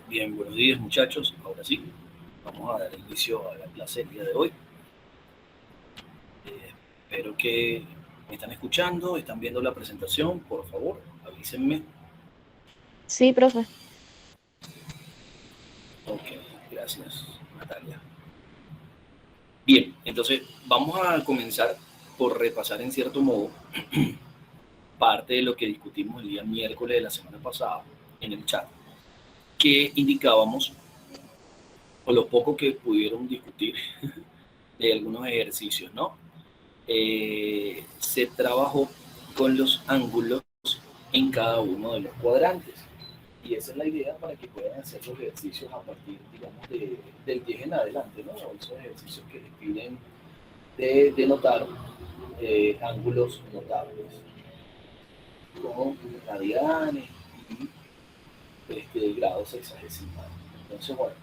Bien, buenos días muchachos. Ahora sí, vamos a dar inicio a la clase del día de hoy. Espero que me están escuchando, están viendo la presentación. Por favor, avísenme. Sí, profe. Ok, gracias, Natalia. Bien, entonces vamos a comenzar por repasar en cierto modo parte de lo que discutimos el día miércoles de la semana pasada en el chat, que indicábamos, o lo poco que pudieron discutir de algunos ejercicios, ¿no? Se trabajó con los ángulos en cada uno de los cuadrantes. Y esa es la idea para que puedan hacer los ejercicios a partir, digamos, del 10 en adelante, ¿no? Esos ejercicios que les piden de denotar ángulos notables, como radianes y grados sexagesimales. Entonces, bueno,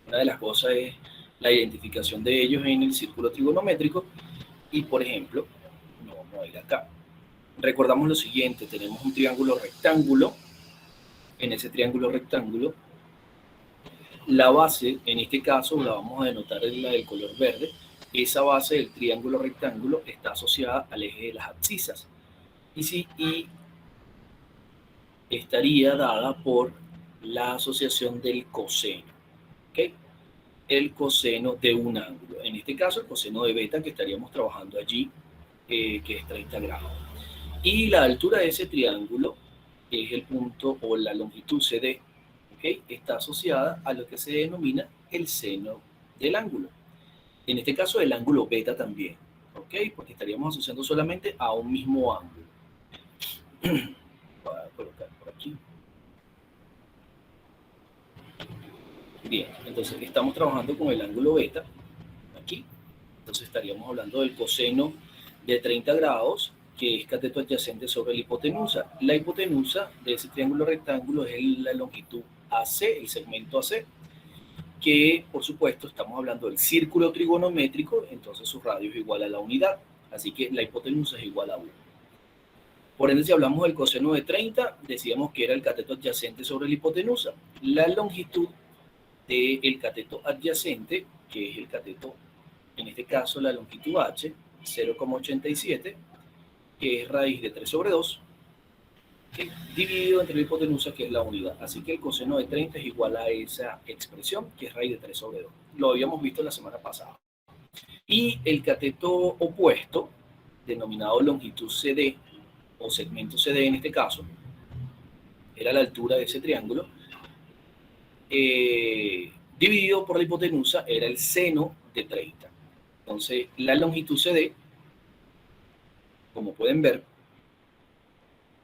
una de las cosas es la identificación de ellos en el círculo trigonométrico y, por ejemplo, no vamos a ir acá. Recordamos lo siguiente, tenemos un triángulo rectángulo, en ese triángulo rectángulo, la base, en este caso la vamos a denotar en la del color verde, esa base del triángulo rectángulo está asociada al eje de las abscisas y estaría dada por la asociación del coseno, ¿ok? El coseno de un ángulo, en este caso el coseno de beta que estaríamos trabajando allí, que es 30 grados. Y la altura de ese triángulo es el punto o la longitud CD, ¿ok? Está asociada a lo que se denomina el seno del ángulo. En este caso, el ángulo beta también, ¿ok? Porque estaríamos asociando solamente a un mismo ángulo. Voy a colocar por aquí. Bien, entonces estamos trabajando con el ángulo beta, aquí. Entonces estaríamos hablando del coseno de 30 grados, que es cateto adyacente sobre la hipotenusa. La hipotenusa de ese triángulo rectángulo es la longitud AC, el segmento AC, que por supuesto estamos hablando del círculo trigonométrico, entonces su radio es igual a la unidad, así que la hipotenusa es igual a 1. Por ende, si hablamos del coseno de 30, decíamos que era el cateto adyacente sobre la hipotenusa. La longitud del cateto adyacente, que es el cateto, en este caso la longitud h, 0,87, que es raíz de 3 sobre 2, dividido entre la hipotenusa, que es la unidad. Así que el coseno de 30 es igual a esa expresión, que es raíz de 3 sobre 2. Lo habíamos visto la semana pasada. Y el cateto opuesto, denominado longitud CD, o segmento CD en este caso, era la altura de ese triángulo, dividido por la hipotenusa era el seno de 30. Entonces, la longitud CD, como pueden ver,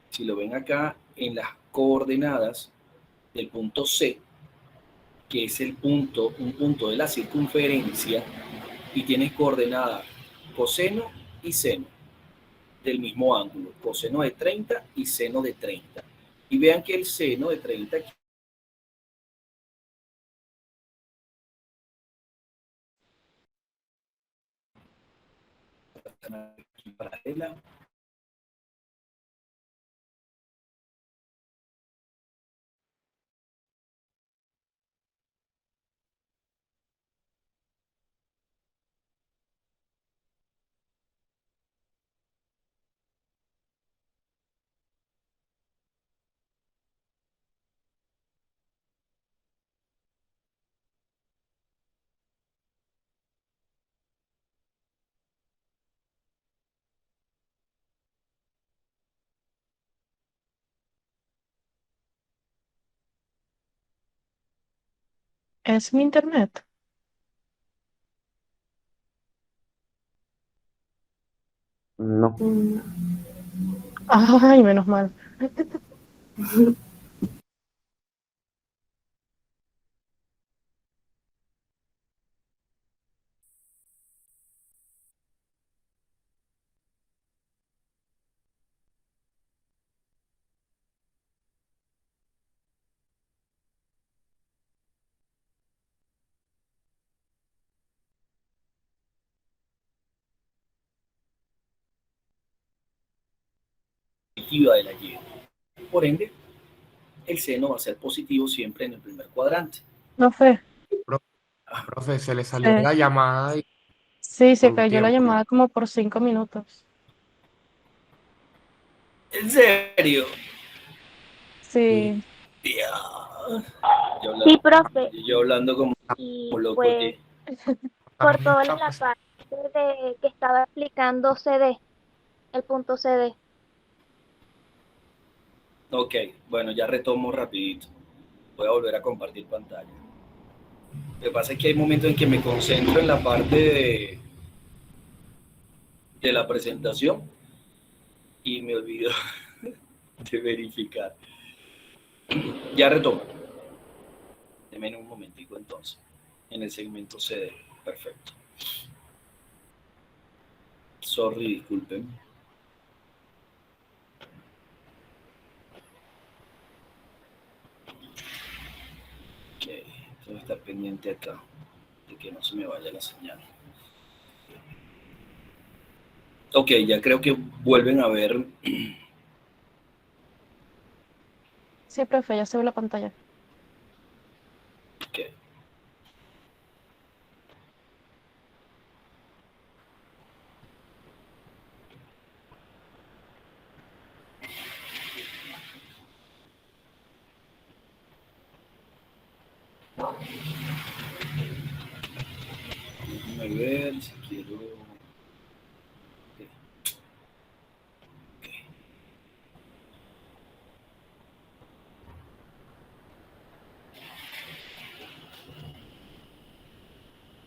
si lo ven acá en las coordenadas del punto C, que es un punto de la circunferencia, y tienes coordenada coseno y seno del mismo ángulo, coseno de 30 y seno de 30. Y vean que el seno de 30 aquí paralela. ¿Es mi internet? No, Mm, Ay, menos mal. Positiva de la Y. Por ende, el seno va a ser positivo siempre en el primer cuadrante. Profe, Profe, se le salió sí, la llamada y sí, por se un cayó la tiempo. llamada como por 5 minutos. ¿En serio? Sí, Dios. Yo Sí, hablando, profe, yo hablando como y loco pues aquí. cortó Está, la pues, parte de que estaba explicando CD, el punto CD. Ok, bueno, ya retomo rapidito. Voy a volver a compartir pantalla. Lo que pasa es que hay momentos en que me concentro en la parte de la presentación y me olvido de verificar. Ya retomo. Deme un momentico entonces. En el segmento CD. Perfecto. Sorry, disculpen. Ok, tengo que estar pendiente acá de que no se me vaya la señal. Ok, ya creo que vuelven a ver. sí, profe, ya se ve la pantalla. Ok. Déjenme ver si quiero. Ok. Ok.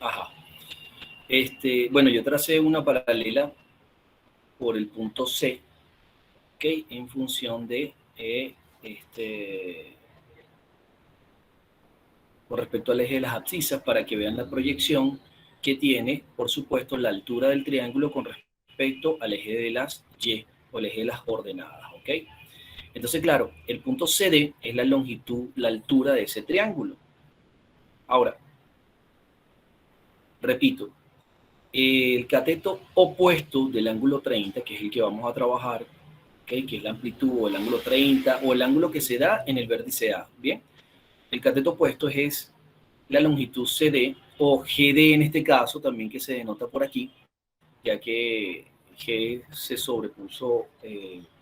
Ajá. Bueno, yo tracé una paralela por el punto C, ¿ok? En función de, con respecto al eje de las abscisas, para que vean la proyección que tiene, por supuesto, la altura del triángulo con respecto al eje de las Y o el eje de las ordenadas, ¿ok? Entonces, claro, el punto CD es la longitud, la altura de ese triángulo. Ahora, repito, el cateto opuesto del ángulo 30, que es el que vamos a trabajar, ¿okay? Que es la amplitud o el ángulo 30 o el ángulo que se da en el vértice A. Bien, el cateto opuesto es la longitud CD o GD en este caso, también que se denota por aquí, ya que G se sobrepuso,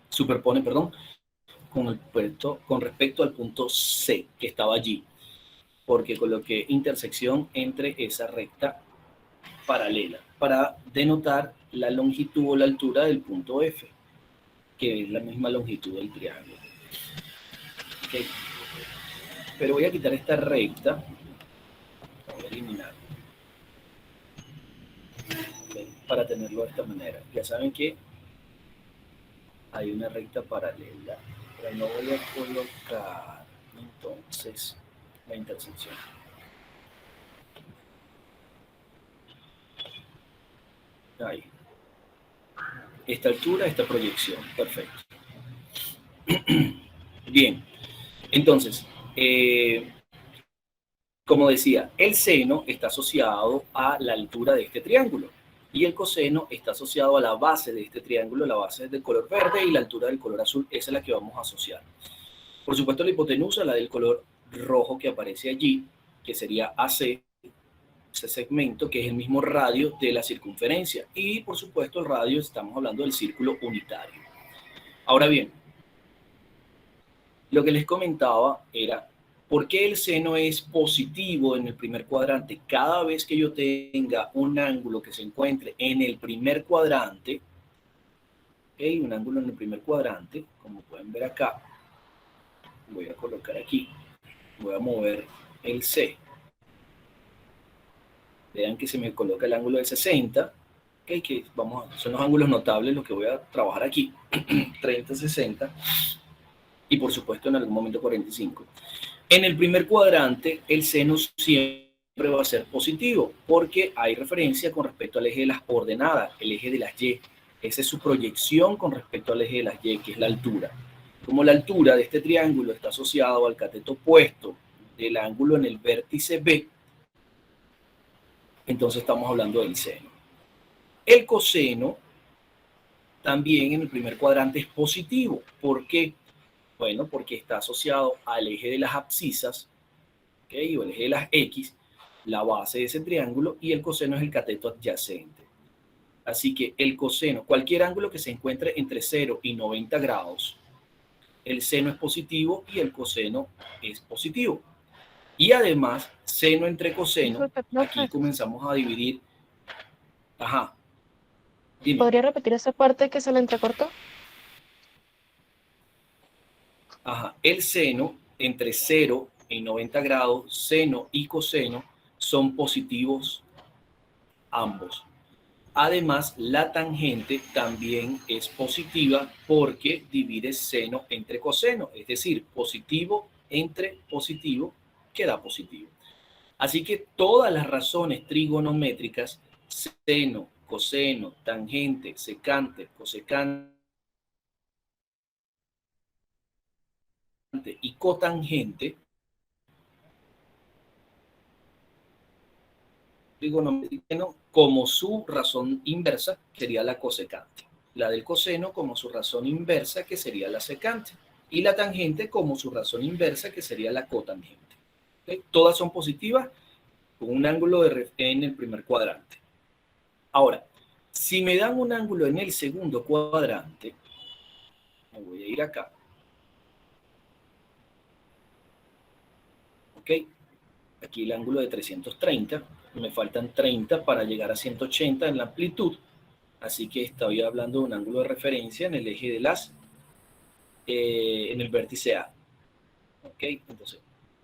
superpone, perdón, con respecto al punto C que estaba allí, porque coloqué intersección entre esa recta paralela para denotar la longitud o la altura del punto F, que es la misma longitud del triángulo. ¿Okay? Pero voy a quitar esta recta, la voy a eliminar, ¿okay? Para tenerlo de esta manera. Ya saben que hay una recta paralela, pero no voy a colocar entonces la intersección. Ahí. Esta altura, esta proyección. Perfecto. Bien. Entonces, como decía, el seno está asociado a la altura de este triángulo y el coseno está asociado a la base de este triángulo. La base es del color verde y la altura del color azul. Esa es la que vamos a asociar. Por supuesto, la hipotenusa, la del color rojo que aparece allí, que sería AC, ese segmento, que es el mismo radio de la circunferencia. Y, por supuesto, el radio, estamos hablando del círculo unitario. Ahora bien, lo que les comentaba era, ¿por qué el seno es positivo en el primer cuadrante? Cada vez que yo tenga un ángulo que se encuentre en el primer cuadrante, ¿okay? Un ángulo en el primer cuadrante, como pueden ver acá, voy a colocar aquí, voy a mover el C. Vean que se me coloca el ángulo de 60, ¿okay? Que son los ángulos notables los que voy a trabajar aquí, 30, 60, y por supuesto en algún momento 45. En el primer cuadrante, el seno siempre va a ser positivo, porque hay referencia con respecto al eje de las ordenadas, el eje de las Y. Esa es su proyección con respecto al eje de las Y, que es la altura. Como la altura de este triángulo está asociado al cateto opuesto del ángulo en el vértice B, entonces estamos hablando del seno. El coseno también en el primer cuadrante es positivo. ¿Por qué? Bueno, porque está asociado al eje de las abscisas, ¿okay? O el eje de las X, la base de ese triángulo, y el coseno es el cateto adyacente. Así que el coseno, cualquier ángulo que se encuentre entre 0 y 90 grados, el seno es positivo y el coseno es positivo. Y además, seno entre coseno, Disculpe, aquí profe, comenzamos a dividir. Ajá, dime. ¿podría repetir esa parte que se le entrecortó? Ajá, el seno entre 0 y 90 grados, seno y coseno, son positivos ambos. Además, la tangente también es positiva porque divide seno entre coseno, es decir, positivo entre positivo queda positivo. Así que todas las razones trigonométricas, seno, coseno, tangente, secante, cosecante y cotangente, trigonométrico, como su razón inversa, sería la cosecante. La del coseno como su razón inversa, que sería la secante. Y la tangente como su razón inversa, que sería la cotangente. ¿Okay? Todas son positivas con un ángulo en el primer cuadrante. Ahora, si me dan un ángulo en el segundo cuadrante, me voy a ir acá. ¿Ok? Aquí el ángulo de 330. Me faltan 30 para llegar a 180 en la amplitud. Así que estoy hablando de un ángulo de referencia en el eje de las, en el vértice A. ¿Ok? Entonces,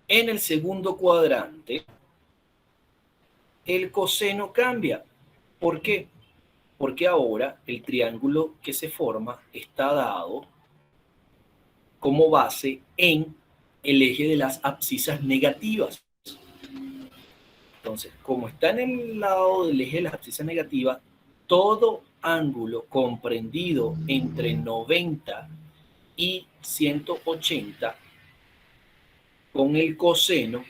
en el segundo cuadrante, el coseno cambia. ¿Por qué? Porque ahora el triángulo que se forma está dado como base en el eje de las abscisas negativas. Entonces, como está en el lado del eje de las abscisas negativas, todo ángulo comprendido entre 90 y 180 con el coseno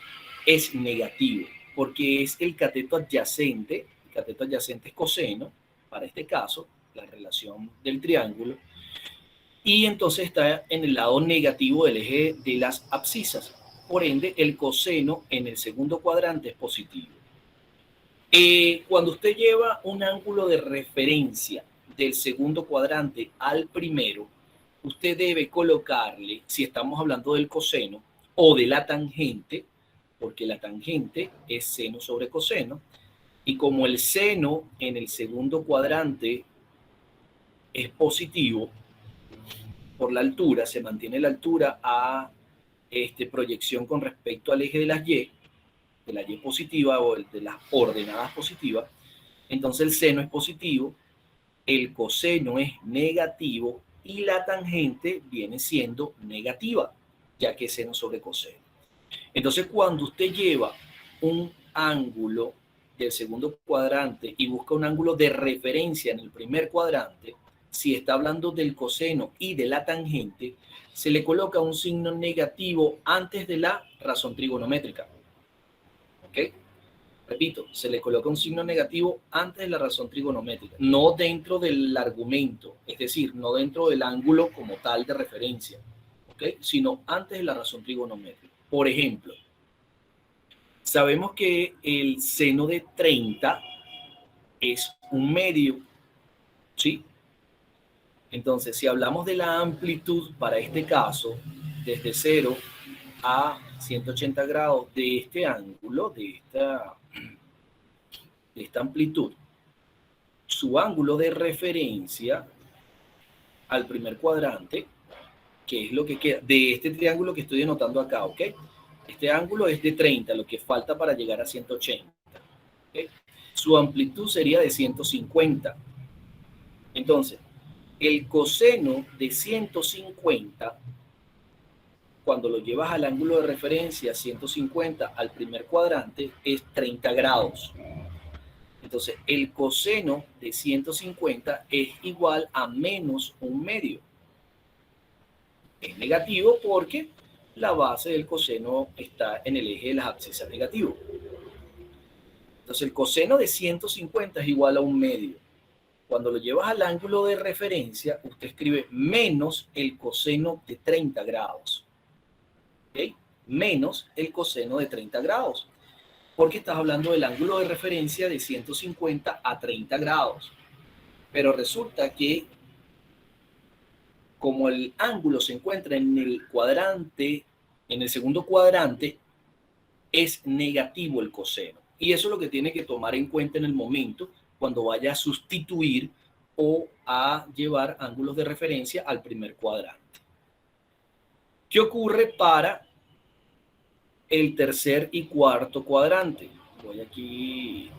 es negativo, porque es el cateto adyacente es coseno, para este caso, la relación del triángulo, y entonces está en el lado negativo del eje de las abscisas. Por ende, el coseno en el segundo cuadrante es positivo. Cuando usted lleva un ángulo de referencia del segundo cuadrante al primero, usted debe colocarle, si estamos hablando del coseno o de la tangente, porque la tangente es seno sobre coseno, y como el seno en el segundo cuadrante es positivo, por la altura, se mantiene la altura a proyección con respecto al eje de las Y, de la Y positiva o de las ordenadas positivas, entonces el seno es positivo, el coseno es negativo y la tangente viene siendo negativa, ya que es seno sobre coseno. Entonces, cuando usted lleva un ángulo del segundo cuadrante y busca un ángulo de referencia en el primer cuadrante, si está hablando del coseno y de la tangente, se le coloca un signo negativo antes de la razón trigonométrica. ¿Ok? Repito, se le coloca un signo negativo antes de la razón trigonométrica, no dentro del argumento, es decir, no dentro del ángulo como tal de referencia, ¿ok? Sino antes de la razón trigonométrica. Por ejemplo, sabemos que el seno de 30 es un medio, ¿sí? Entonces, si hablamos de la amplitud para este caso, desde 0 a 180 grados de este ángulo, de esta amplitud, su ángulo de referencia al primer cuadrante, que es lo que queda de este triángulo que estoy denotando acá, ¿ok? Este ángulo es de 30, lo que falta para llegar a 180. ¿Okay? Su amplitud sería de 150. Entonces, el coseno de 150, cuando lo llevas al ángulo de referencia 150 al primer cuadrante, es 30 grados. Entonces, el coseno de 150 es igual a menos un medio. Es negativo porque la base del coseno está en el eje de las abscisas negativo. Entonces, el coseno de 150 es igual a un medio. Cuando lo llevas al ángulo de referencia, usted escribe menos el coseno de 30 grados. ¿Ok? Menos el coseno de 30 grados. Porque estás hablando del ángulo de referencia de 150 a 30 grados. Pero resulta que como el ángulo se encuentra en el cuadrante, en el segundo cuadrante, es negativo el coseno. Y eso es lo que tiene que tomar en cuenta en el momento cuando vaya a sustituir o a llevar ángulos de referencia al primer cuadrante. ¿Qué ocurre para el tercer y cuarto cuadrante? Voy aquí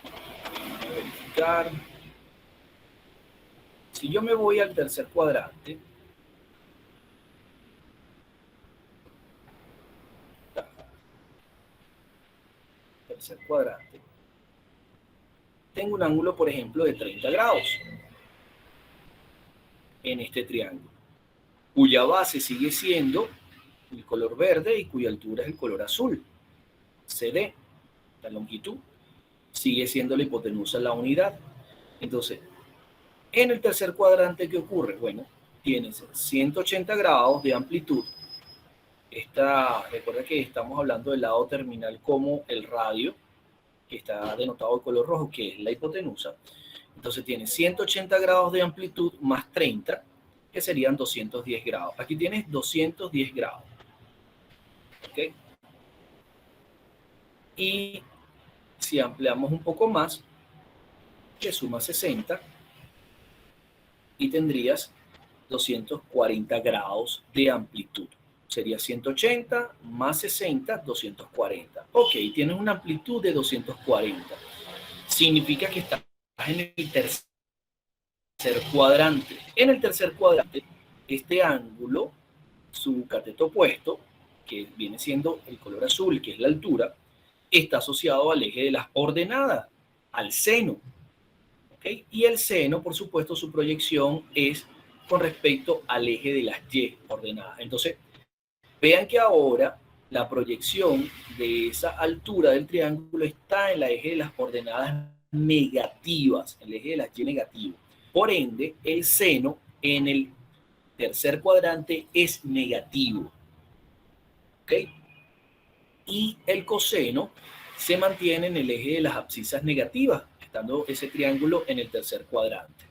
a verificar. Si yo me voy al tercer cuadrante, tengo un ángulo, por ejemplo, de 30 grados en este triángulo, cuya base sigue siendo el color verde y cuya altura es el color azul. CD, la longitud, sigue siendo la hipotenusa la unidad. Entonces, en el tercer cuadrante, ¿qué ocurre? Bueno, tienes 180 grados de amplitud. Recuerda que estamos hablando del lado terminal como el radio, que está denotado de color rojo, que es la hipotenusa. Entonces tienes 180 grados de amplitud más 30, que serían 210 grados. Aquí tienes 210 grados. ¿Ok? Y si ampliamos un poco más, le sumas 60 y tendrías 240 grados de amplitud. Sería 180 más 60, 240. Ok, tienes una amplitud de 240. Significa que estás en el tercer cuadrante. En el tercer cuadrante, este ángulo, su cateto opuesto, que viene siendo el color azul, que es la altura, está asociado al eje de las ordenadas, al seno. ¿Okay? Y el seno, por supuesto, su proyección es con respecto al eje de las Y ordenadas. Entonces, vean que ahora la proyección de esa altura del triángulo está en el eje de las ordenadas negativas, el eje de las Y negativo. Por ende, el seno en el tercer cuadrante es negativo. ¿Ok? Y el coseno se mantiene en el eje de las abscisas negativas, estando ese triángulo en el tercer cuadrante.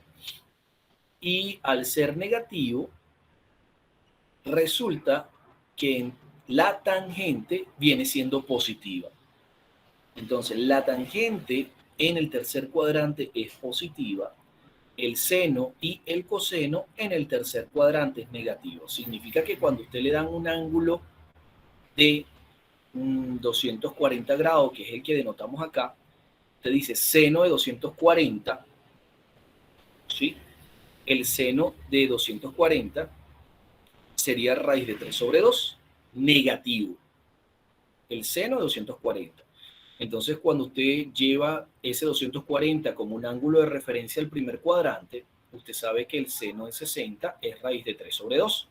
Y al ser negativo, resulta que la tangente viene siendo positiva. Entonces, la tangente en el tercer cuadrante es positiva, el seno y el coseno en el tercer cuadrante es negativo. Significa que cuando usted le dan un ángulo de 240 grados, que es el que denotamos acá, usted dice seno de 240, ¿sí? El seno de 240 sería raíz de 3 sobre 2, negativo. El seno de 240. Entonces, cuando usted lleva ese 240 como un ángulo de referencia al primer cuadrante, usted sabe que el seno de 60 es raíz de 3 sobre 2.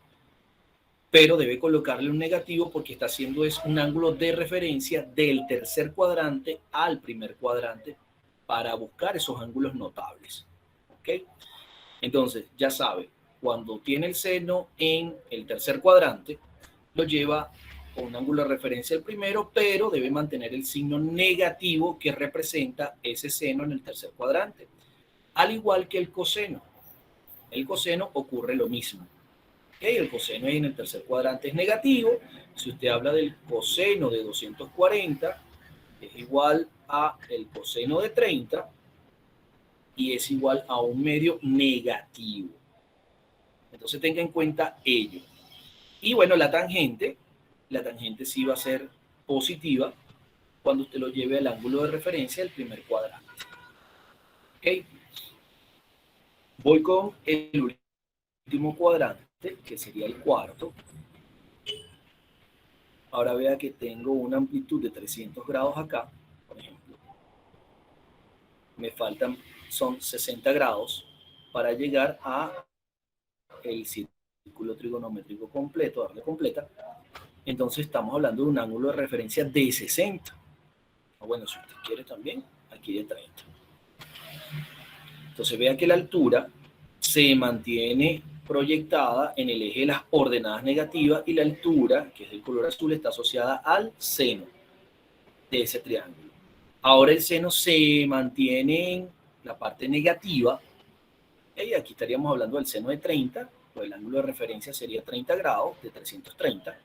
Pero debe colocarle un negativo porque está haciendo es un ángulo de referencia del tercer cuadrante al primer cuadrante para buscar esos ángulos notables. ¿Ok? Entonces, ya sabe, cuando tiene el seno en el tercer cuadrante, lo lleva con un ángulo de referencia al primero, pero debe mantener el signo negativo que representa ese seno en el tercer cuadrante. Al igual que el coseno. El coseno ocurre lo mismo. ¿Okay? El coseno en el tercer cuadrante es negativo. Si usted habla del coseno de 240, es igual a el coseno de 30 y es igual a un medio negativo. Entonces tenga en cuenta ello. Y bueno, la tangente sí va a ser positiva cuando usted lo lleve al ángulo de referencia del primer cuadrante. ¿Ok? Voy con el último cuadrante, que sería el cuarto. Ahora vea que tengo una amplitud de 300 grados acá, por ejemplo. Me faltan, son 60 grados para llegar a el círculo trigonométrico completo, darle completa. Entonces estamos hablando de un ángulo de referencia de 60. O bueno, si usted quiere también, aquí de 30. Entonces vea que la altura se mantiene proyectada en el eje de las ordenadas negativas y la altura, que es el color azul, está asociada al seno de ese triángulo. Ahora el seno se mantiene en la parte negativa y aquí estaríamos hablando del seno de 30, pues el ángulo de referencia sería 30 grados de 330.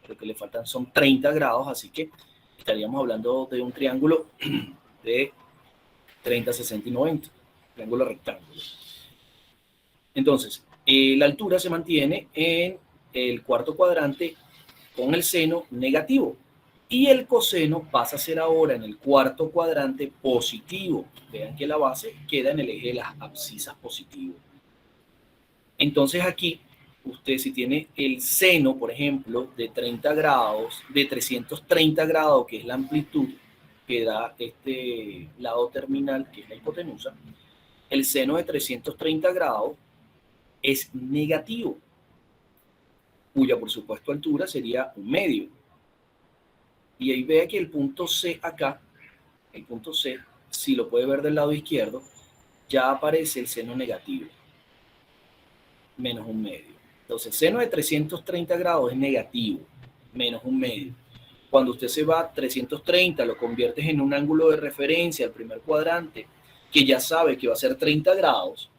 Lo que le faltan son 30 grados, así que estaríamos hablando de un triángulo de 30, 60 y 90, triángulo rectángulo. Entonces, la altura se mantiene en el cuarto cuadrante con el seno negativo y el coseno pasa a ser ahora en el cuarto cuadrante positivo. Vean que la base queda en el eje de las abscisas positivo. Entonces aquí, usted si tiene el seno, por ejemplo, de 30 grados, de 330 grados, que es la amplitud que da este lado terminal, que es la hipotenusa, el seno de 330 grados es negativo, cuya por supuesto altura sería un medio. Y ahí vea que el punto C acá, el punto C, si lo puede ver del lado izquierdo, ya aparece el seno negativo, menos un medio. Entonces, seno de 330 grados es negativo, menos un medio. Cuando usted se va a 330, lo conviertes en un ángulo de referencia al primer cuadrante, que ya sabe que va a ser 30 grados,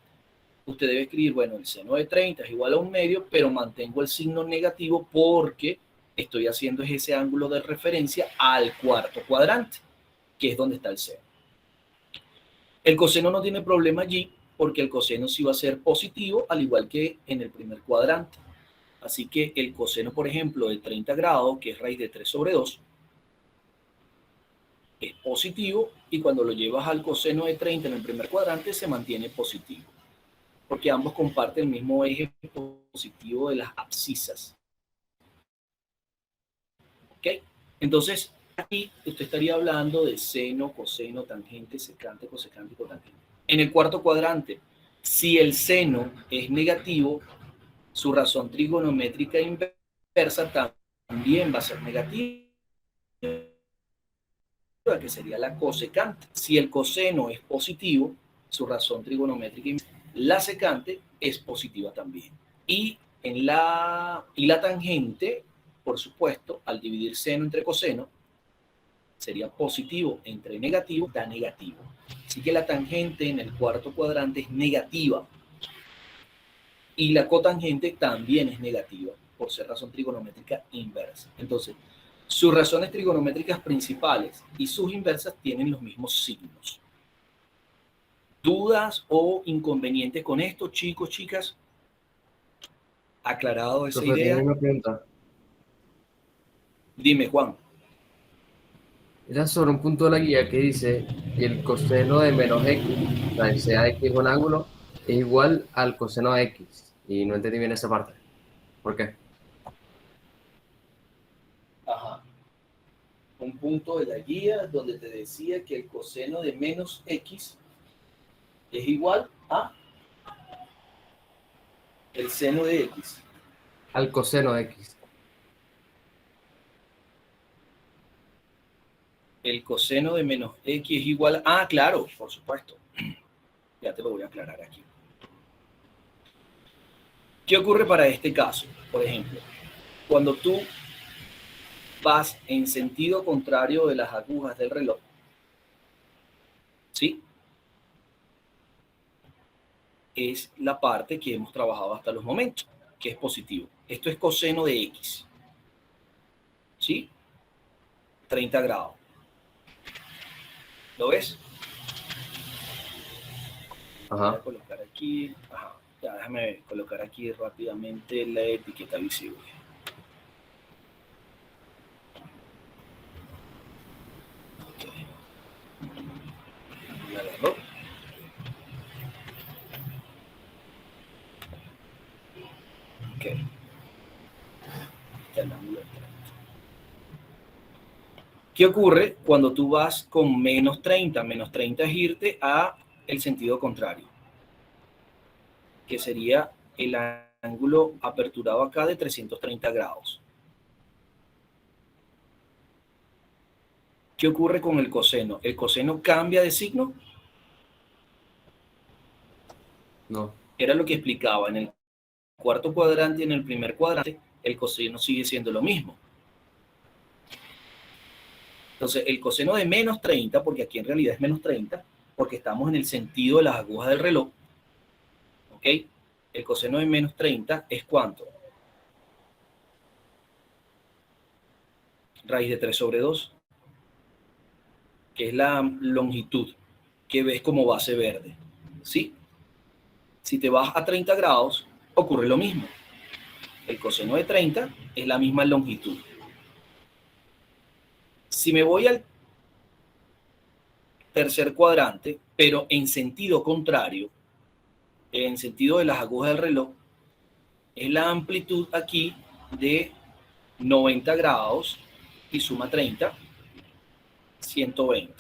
usted debe escribir, bueno, el seno de 30 es igual a un medio, pero mantengo el signo negativo porque estoy haciendo ese ángulo de referencia al cuarto cuadrante, que es donde está el seno. El coseno no tiene problema allí, porque el coseno sí va a ser positivo, al igual que en el primer cuadrante. Así que el coseno, por ejemplo, de 30 grados, que es raíz de 3 sobre 2, es positivo, y cuando lo llevas al coseno de 30 en el primer cuadrante, se mantiene positivo, porque ambos comparten el mismo eje positivo de las abscisas. ¿Ok? Entonces, aquí usted estaría hablando de seno, coseno, tangente, secante, cosecante y cotangente. En el cuarto cuadrante, si el seno es negativo, su razón trigonométrica inversa también va a ser negativa, que sería la cosecante. Si el coseno es positivo, su razón trigonométrica inversa, la secante es positiva también. Y la tangente, por supuesto, al dividir seno entre coseno, sería positivo entre negativo, da negativo. Así que la tangente en el cuarto cuadrante es negativa. Y la cotangente también es negativa, por ser razón trigonométrica inversa. Entonces, sus razones trigonométricas principales y sus inversas tienen los mismos signos. ¿Dudas o inconvenientes con esto, chicos, chicas? ¿Aclarado esa Profe, idea? tengo una pregunta. Dime, Juan. Era sobre un punto de la guía que dice que el coseno de menos x, o sea, sea x un ángulo, es igual al coseno de x. Y no entendí bien esa parte. ¿Por qué? Ajá. Un punto de la guía donde te decía que el coseno de menos x es igual a el seno de x. Al coseno de x. El coseno de menos x es igual a... Ah, claro, por supuesto. Ya te lo voy a aclarar aquí. ¿Qué ocurre para este caso? Por ejemplo, cuando tú vas en sentido contrario de las agujas del reloj, ¿sí? Es la parte que hemos trabajado hasta los momentos, que es positivo. Esto es coseno de x, ¿sí? 30 grados. ¿Lo ves? Voy a Ajá. colocar aquí, ya déjame colocar aquí rápidamente la etiqueta visible. Ok. ¿La agarró? Ok. Ya el ángulo de 30. ¿Qué ocurre cuando tú vas con menos 30? Menos 30 es irte a el sentido contrario, que sería el ángulo aperturado acá de 330 grados. ¿Qué ocurre con el coseno? ¿El coseno cambia de signo? No. Era lo que explicaba. En el cuarto cuadrante y en el primer cuadrante, el coseno sigue siendo lo mismo. Entonces, el coseno de menos 30, porque aquí en realidad es menos 30, porque estamos en el sentido de las agujas del reloj, ¿ok? El coseno de menos 30 es ¿cuánto? Raíz de 3 sobre 2, que es la longitud que ves como base verde, ¿sí? Si te vas a 30 grados, ocurre lo mismo. El coseno de 30 es la misma longitud. Si me voy al tercer cuadrante, pero en sentido contrario, en sentido de las agujas del reloj, es la amplitud aquí de 90 grados y suma 30, 120,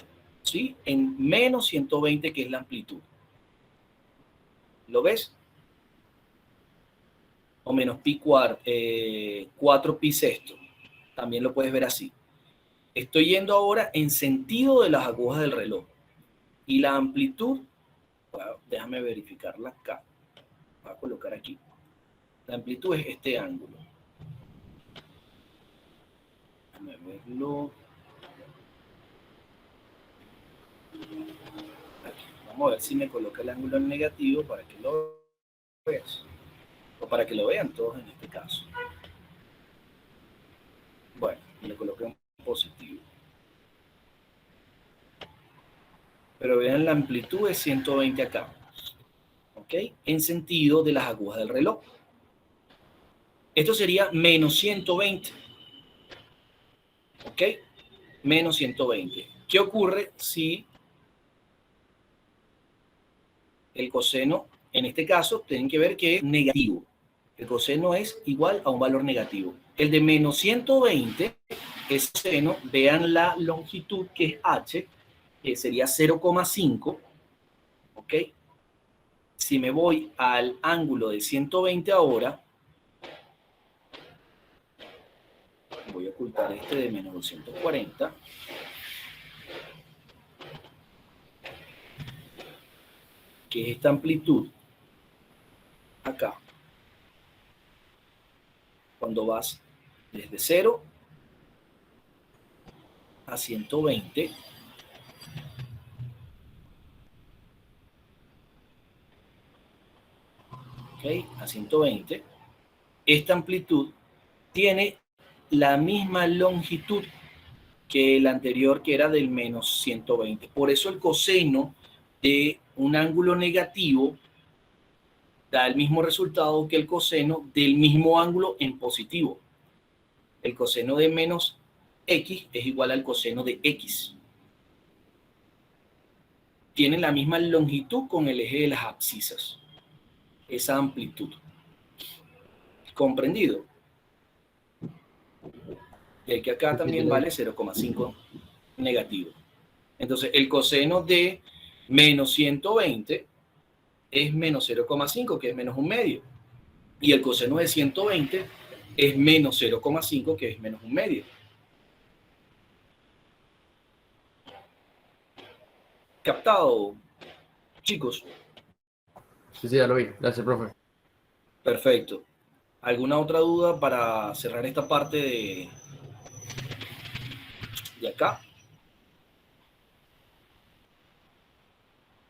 ¿sí? En menos 120, que es la amplitud. ¿Lo ves? O menos pi 4 pi sexto. También lo puedes ver así. Estoy yendo ahora en sentido de las agujas del reloj. Y la amplitud, bueno, déjame verificarla acá. Voy a colocar aquí. La amplitud es este ángulo. Déjame verlo. Aquí. Vamos a ver si me coloca el ángulo en negativo para que lo veas. O para que lo vean todos en este caso. Bueno, le coloqué en positivo. Pero vean, la amplitud es 120 acá. ¿Ok? En sentido de las agujas del reloj. Esto sería menos 120. ¿Ok? Menos 120. ¿Qué ocurre si el coseno, en este caso, tienen que ver que es negativo? El coseno es igual a un valor negativo. El de menos 120 es seno, vean la longitud que es h, que sería 0,5, ¿ok? Si me voy al ángulo de 120 ahora, voy a ocultar este de menos 240, que es esta amplitud, acá. Cuando vas desde 0 a 120, ¿ok? A 120, esta amplitud tiene la misma longitud que el anterior, que era del menos 120. Por eso el coseno de un ángulo negativo da el mismo resultado que el coseno del mismo ángulo en positivo. El coseno de menos x es igual al coseno de x. Tienen la misma longitud con el eje de las abscisas. Esa amplitud. ¿Comprendido? Y el que acá también vale 0,5 negativo. Entonces, el coseno de menos 120 es menos 0,5, que es menos un medio. Y el coseno de 120 es menos 0,5, que es menos un medio. ¿Captado, chicos? Sí, ya lo vi. Gracias, profe. Perfecto. ¿Alguna otra duda para cerrar esta parte de acá?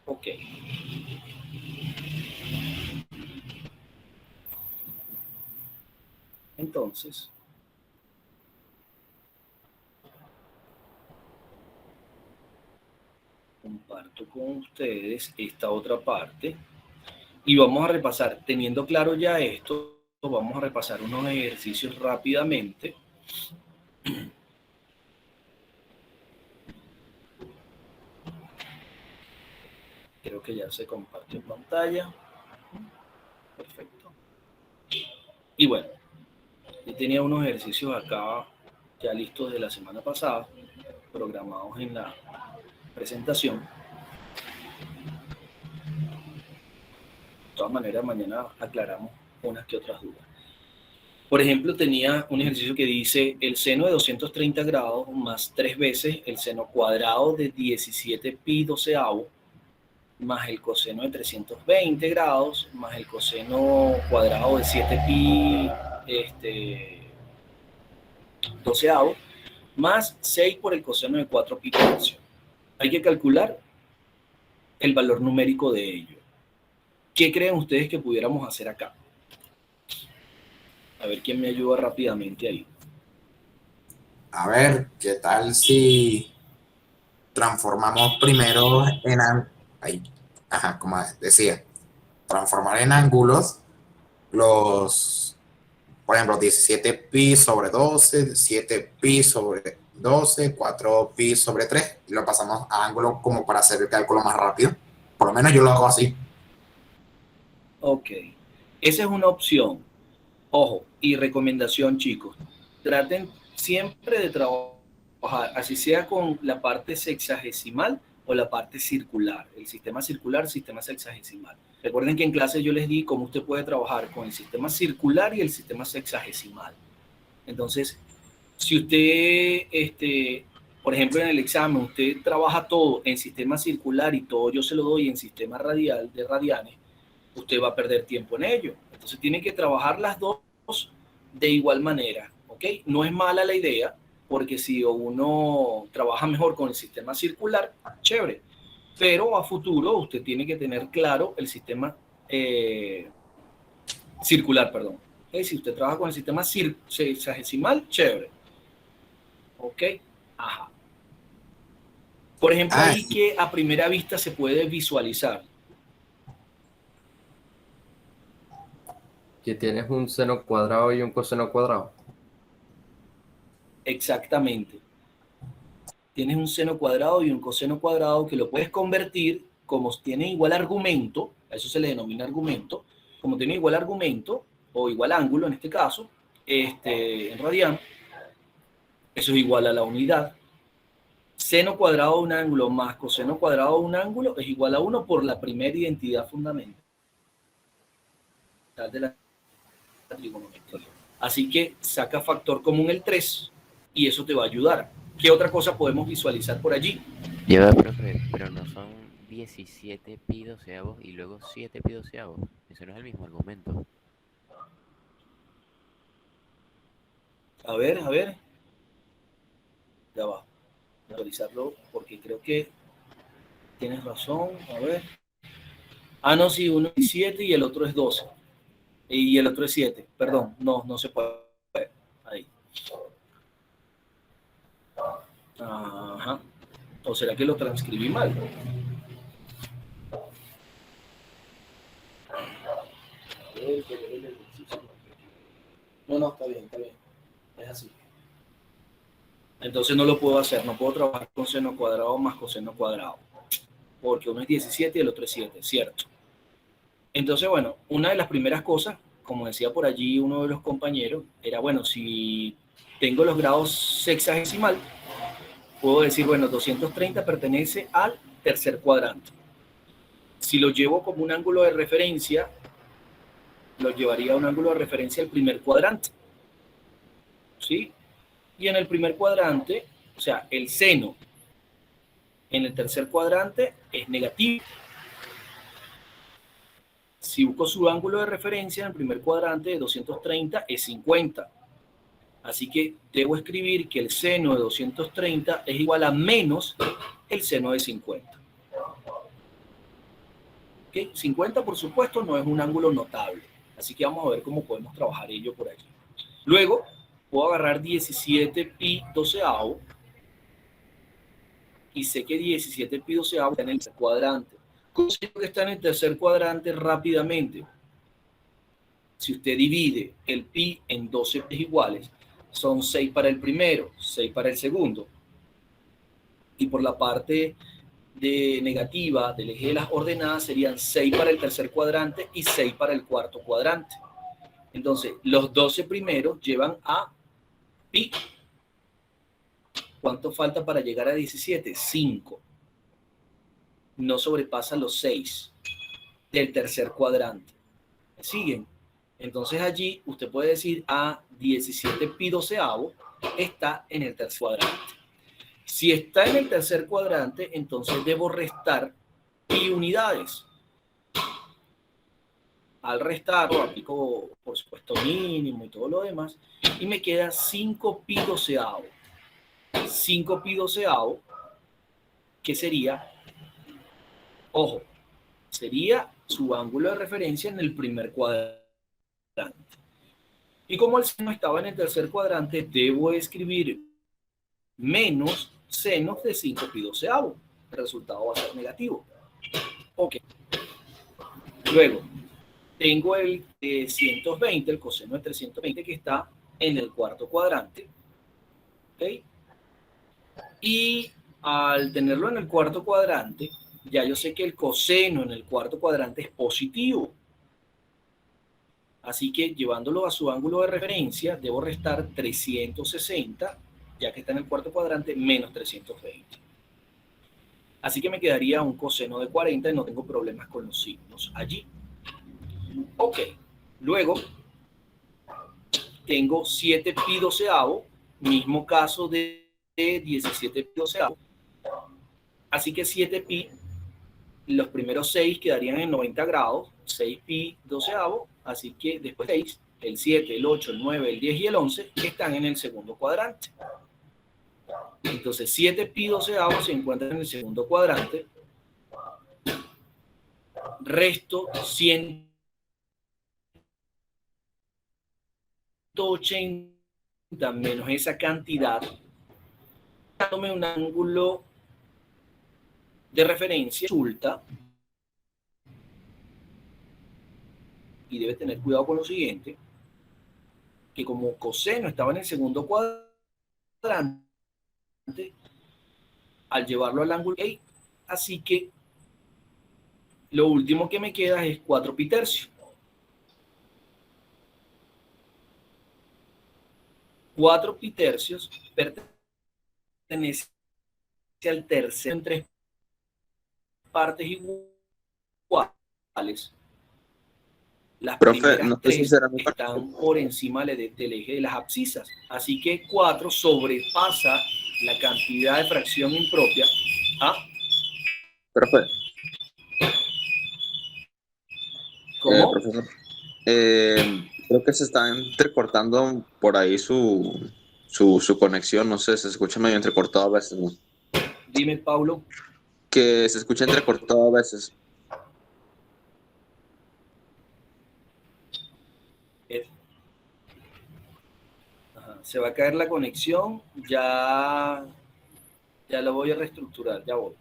Ok. Entonces, comparto con ustedes esta otra parte y vamos a repasar, teniendo claro ya esto, vamos a repasar unos ejercicios rápidamente. Creo que ya se compartió pantalla. Perfecto. Y bueno, yo tenía unos ejercicios acá ya listos de la semana pasada, programados en la presentación. De todas maneras, mañana aclaramos unas que otras dudas. Por ejemplo, tenía un ejercicio que dice el seno de 230 grados más 3 veces el seno cuadrado de 17 pi doceavo más el coseno de 320 grados, más el coseno cuadrado de 7pi doceavo, más 6 por el coseno de 4pi tercio. Hay que calcular el valor numérico de ello. ¿Qué creen ustedes que pudiéramos hacer acá? A ver quién me ayuda rápidamente ahí. A ver, ¿qué tal si transformamos primero en como decía, transformar en ángulos los, por ejemplo, 17pi sobre 12, 7pi sobre 12, 4pi sobre 3, y lo pasamos a ángulo como para hacer el cálculo más rápido. Por lo menos yo lo hago así. Ok, esa es una opción. Ojo, y recomendación, chicos, traten siempre de trabajar, así sea con la parte sexagesimal o la parte circular, el sistema circular, sistema sexagesimal. Recuerden que en clase yo les di cómo usted puede trabajar con el sistema circular y el sistema sexagesimal. Entonces, si usted, por ejemplo, en el examen, usted trabaja todo en sistema circular y todo yo se lo doy en sistema radial de radianes, usted va a perder tiempo en ello. Entonces, tiene que trabajar las dos de igual manera, ¿ok? No es mala la idea, porque si uno trabaja mejor con el sistema circular, chévere. Pero a futuro usted tiene que tener claro el sistema circular, perdón. ¿Okay? Si usted trabaja con el sistema sexagesimal, chévere. ¿Ok? Ajá. Por ejemplo, ahí que a primera vista se puede visualizar. Que tienes un seno cuadrado y un coseno cuadrado. Exactamente. Tienes un seno cuadrado y un coseno cuadrado que lo puedes convertir, como tiene igual argumento, a eso se le denomina argumento, como tiene igual argumento, o igual ángulo en este caso, en radian, eso es igual a la unidad. Seno cuadrado de un ángulo más coseno cuadrado de un ángulo es igual a 1 por la primera identidad fundamental de la trigonometría. Así que saca factor común el 3 y eso te va a ayudar. ¿Qué otra cosa podemos visualizar por allí? Lleva, profe, pero no son 17 pi doceavos y luego 7 pi doceavos. Eso no es el mismo argumento. A ver. Ya va. Actualizarlo porque creo que tienes razón. A ver. Ah, no, sí, uno es 7 y el otro es 12. Y el otro es 7. Perdón, no se puede. Ahí. Ajá. ¿O será que lo transcribí mal? No, está bien. Es así. Entonces no lo puedo hacer. No puedo trabajar con seno cuadrado más coseno cuadrado. Porque uno es 17 y el otro es 7, ¿cierto? Entonces, bueno, una de las primeras cosas, como decía por allí uno de los compañeros, era, bueno, si tengo los grados sexagesimal, puedo decir, bueno, 230 pertenece al tercer cuadrante. Si lo llevo como un ángulo de referencia, lo llevaría a un ángulo de referencia al primer cuadrante. ¿Sí? Y en el primer cuadrante, o sea, el seno en el tercer cuadrante es negativo. Si busco su ángulo de referencia en el primer cuadrante de 230 es 50. Así que debo escribir que el seno de 230 es igual a menos el seno de 50. ¿Okay? 50, por supuesto, no es un ángulo notable. Así que vamos a ver cómo podemos trabajar ello por allí. Luego, puedo agarrar 17 pi doceavo y sé que 17 pi doceavo está en el cuadrante. Consigo que está en el tercer cuadrante rápidamente. Si usted divide el pi en 12 pi iguales, son 6 para el primero, 6 para el segundo. Y por la parte de negativa del eje de las ordenadas serían 6 para el tercer cuadrante y 6 para el cuarto cuadrante. Entonces, los 12 primeros llevan a pi. ¿Cuánto falta para llegar a 17? 5. No sobrepasa los 6 del tercer cuadrante. ¿Me siguen? Entonces allí usted puede decir a 17 pi doceavo está en el tercer cuadrante. Si está en el tercer cuadrante, entonces debo restar pi unidades. Al restarlo, aplico, por supuesto, mínimo y todo lo demás, y me queda 5 pi doceavo. 5 pi doceavo, que sería, ojo, sería su ángulo de referencia en el primer cuadrante. Y como el seno estaba en el tercer cuadrante, debo escribir menos senos de 5 pi doceavo. El resultado va a ser negativo. Ok. Luego, tengo el 320, el coseno de 320, que está en el cuarto cuadrante. ¿Ok? Y al tenerlo en el cuarto cuadrante, ya yo sé que el coseno en el cuarto cuadrante es positivo. Así que llevándolo a su ángulo de referencia, debo restar 360, ya que está en el cuarto cuadrante, menos 320. Así que me quedaría un coseno de 40 y no tengo problemas con los signos allí. Ok, luego tengo 7 pi doceavo, mismo caso de 17 pi doceavo. Así que 7 pi, los primeros 6 quedarían en 90 grados, 6 pi doceavo, así que después 6, el 7, el 8, el 9, el 10 y el 11 están en el segundo cuadrante. Entonces 7 pi doceavo se encuentra en el segundo cuadrante. Resto 180 menos esa cantidad, dándome un ángulo de referencia. Resulta, y debe tener cuidado con lo siguiente, que como coseno estaba en el segundo cuadrante, al llevarlo al ángulo, así que lo último que me queda es 4 pi tercios. 4 pi tercios pertenece al tercero en 3 partes iguales. Las primeras no sé 3 si será mi están por encima del eje de las abscisas. Así que 4 sobrepasa la cantidad de fracción impropia. ¿Ah? Profe, ¿Cómo? profesor, creo que se está entrecortando por ahí su conexión, no sé, se escucha medio entrecortado a veces, ¿no? Dime, Paulo. Que se escucha entrecortado a veces. Ajá. Se va a caer la conexión, ya la voy a reestructurar, ya voy.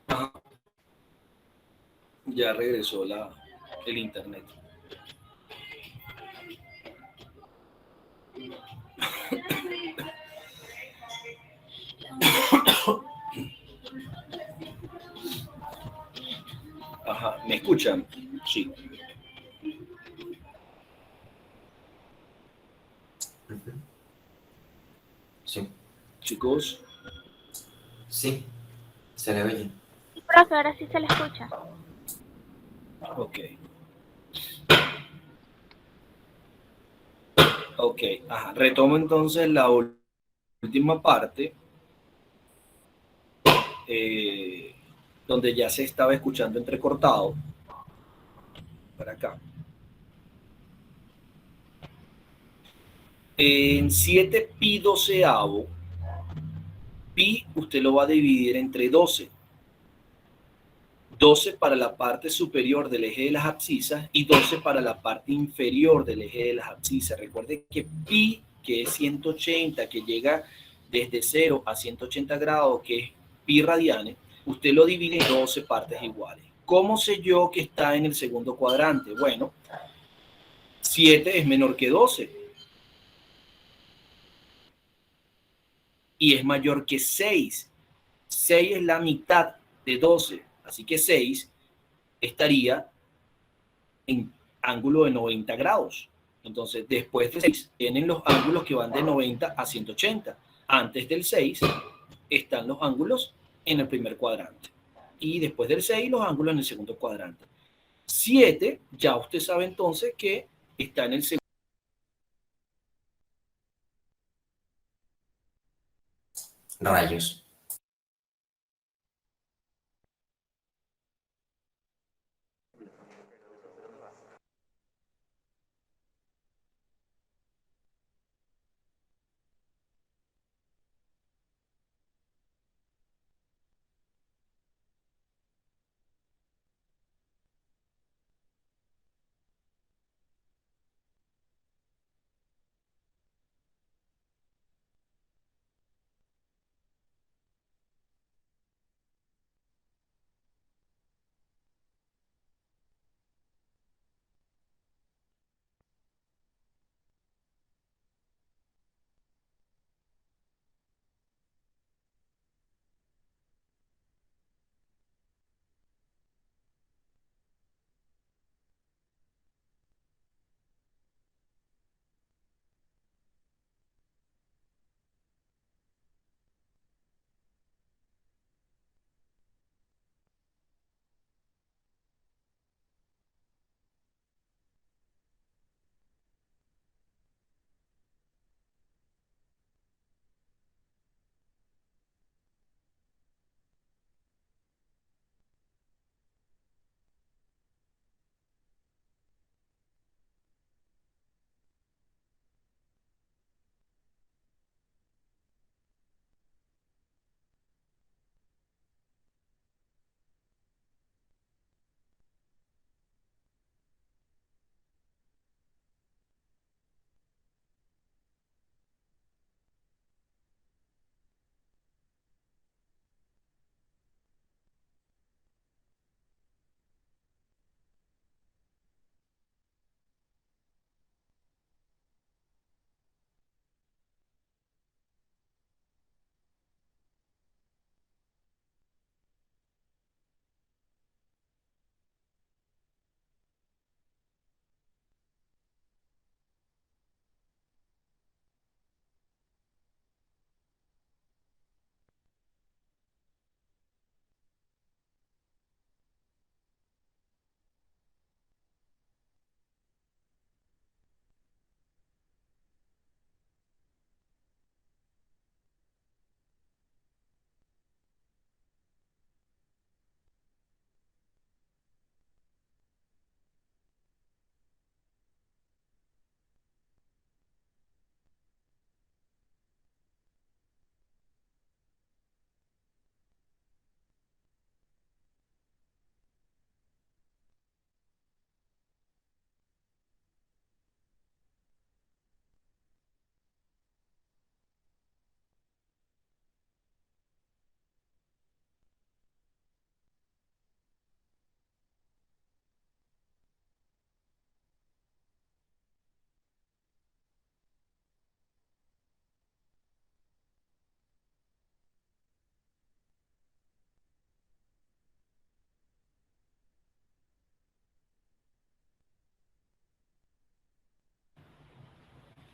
Ajá. Ya regresó el internet. Ajá, ¿me escuchan? Sí. Sí, Chicos, sí, se le oye. Profe, ahora sí se le escucha. ok. Ok, ajá. Retomo entonces la última parte, donde ya se estaba escuchando entrecortado. Para acá. En 7 pi doceavo, pi usted lo va a dividir entre 12. 12 para la parte superior del eje de las abscisas y 12 para la parte inferior del eje de las abscisas. Recuerde que pi, que es 180, que llega desde 0 a 180 grados, que es pi radianes, usted lo divide en 12 partes iguales. ¿Cómo sé yo que está en el segundo cuadrante? Bueno, 7 es menor que 12. y es mayor que 6. 6 es la mitad de 12, así que 6 estaría en ángulo de 90 grados. Entonces, después de 6 tienen los ángulos que van de 90 a 180. Antes del 6 están los ángulos en el primer cuadrante. Y después del 6, los ángulos en el segundo cuadrante. 7, ya usted sabe entonces que está en el segundo. Rayos.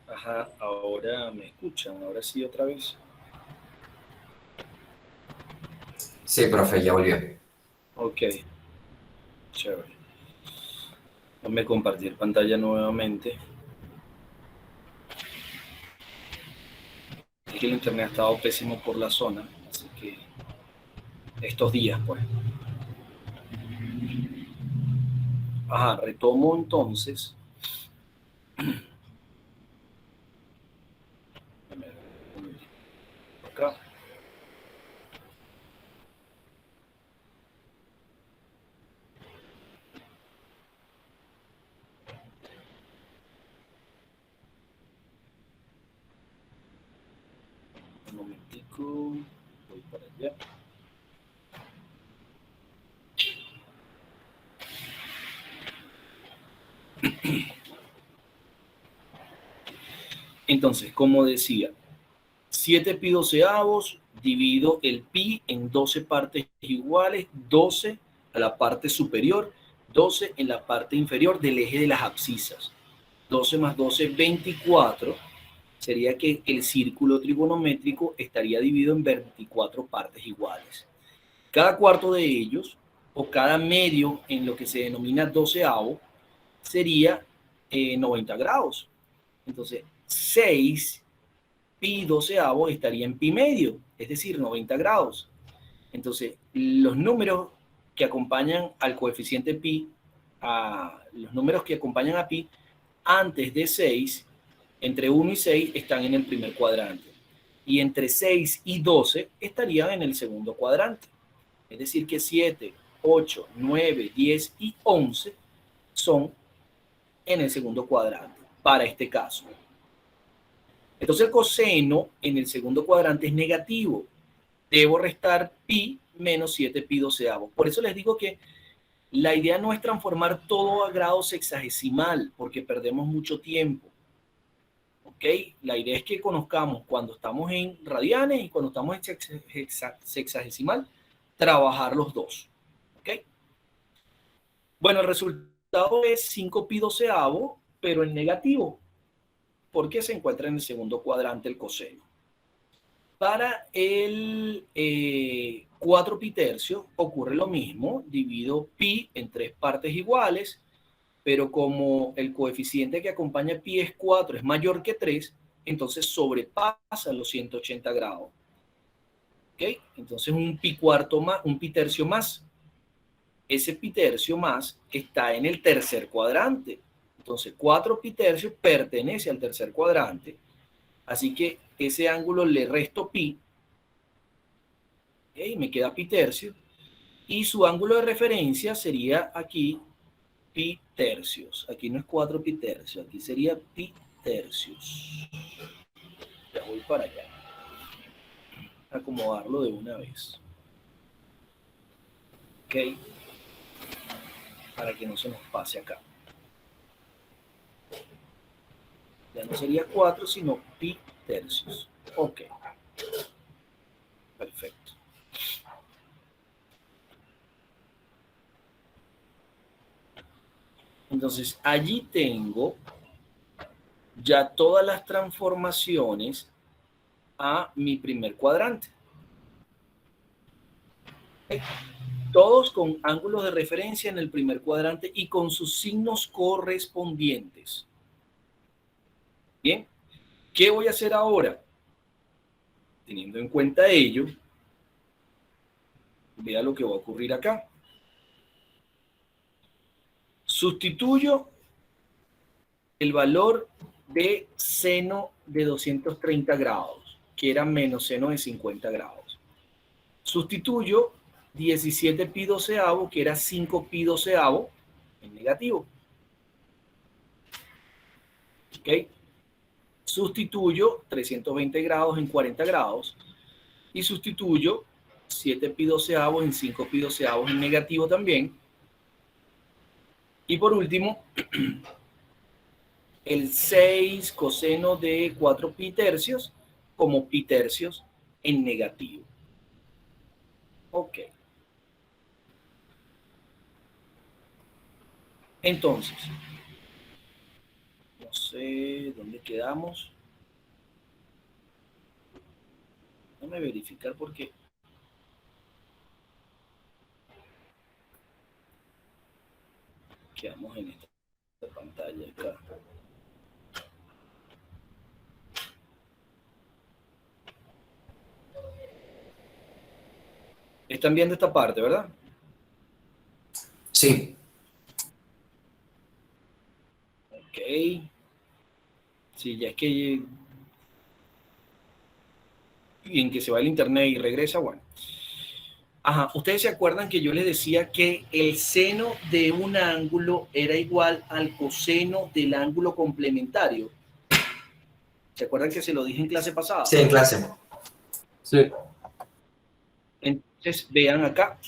Ajá, ahora me escuchan, ahora sí otra vez. Sí, profe, ya volvió. Ok, chévere. Déjame compartir pantalla nuevamente. Es que el internet ha estado pésimo por la zona, así que estos días, pues. Ajá, retomo entonces. Déjame ver un momentito acá. Un momentico, voy para allá. Entonces, como decía, 7 pi doceavos, divido el pi en 12 partes iguales, 12 a la parte superior, 12 en la parte inferior del eje de las abscisas. 12 más 12, 24. Sería que el círculo trigonométrico estaría dividido en 24 partes iguales. Cada cuarto de ellos, o cada medio en lo que se denomina doceavo, sería 90 grados. Entonces, 6 pi doceavos estaría en pi medio, es decir, 90 grados. Entonces, los números que acompañan al coeficiente pi, los números que acompañan a pi antes de 6, entre 1 y 6 están en el primer cuadrante. Y entre 6 y 12 estarían en el segundo cuadrante. Es decir, que 7, 8, 9, 10 y 11 son en el segundo cuadrante, para este caso. Entonces el coseno en el segundo cuadrante es negativo. Debo restar pi menos 7 pi doceavos. Por eso les digo que la idea no es transformar todo a grado sexagesimal, porque perdemos mucho tiempo. ¿Ok? La idea es que conozcamos cuando estamos en radianes y cuando estamos en sexagesimal, trabajar los dos. ¿Ok? Bueno, el resultado es 5 pi doceavo, pero en negativo, porque se encuentra en el segundo cuadrante el coseno. Para el 4 pi tercio ocurre lo mismo, divido pi en 3 partes iguales, pero como el coeficiente que acompaña pi es 4, es mayor que 3, entonces sobrepasa los 180 grados. ¿Ok? Entonces un pi cuarto más, un pi tercio más. Ese pi tercio más está en el tercer cuadrante. Entonces 4 pi tercio pertenece al tercer cuadrante. Así que ese ángulo le resto pi. ¿Ok? Me queda pi tercio. Y su ángulo de referencia sería aquí pi tercios. Aquí no es 4 pi tercios. Aquí sería pi tercios. Ya voy para allá. Acomodarlo de una vez. Ok. Para que no se nos pase acá. Ya no sería 4, sino pi tercios. Ok. Perfecto. Entonces, allí tengo ya todas las transformaciones a mi primer cuadrante. Todos con ángulos de referencia en el primer cuadrante y con sus signos correspondientes. Bien, ¿qué voy a hacer ahora? Teniendo en cuenta ello, vea lo que va a ocurrir acá. Sustituyo el valor de seno de 230 grados, que era menos seno de 50 grados. Sustituyo 17 pi doceavo, que era 5 pi doceavo, en negativo. ¿Ok? Sustituyo 320 grados en 40 grados y sustituyo 7 pi doceavos en 5 pi doceavos en negativo también. Y por último, el 6 coseno de 4 pi tercios como pi tercios en negativo. Ok. Entonces, no sé dónde quedamos. Déjame verificar porque quedamos en esta pantalla acá. Están viendo esta parte, ¿verdad? Sí. Ok. Sí, ya es que en que se va el internet y regresa, bueno. Ajá, ustedes se acuerdan que yo les decía que el seno de un ángulo era igual al coseno del ángulo complementario. ¿Se acuerdan que se lo dije en clase pasada? Sí, en clase. Sí. Entonces, vean acá,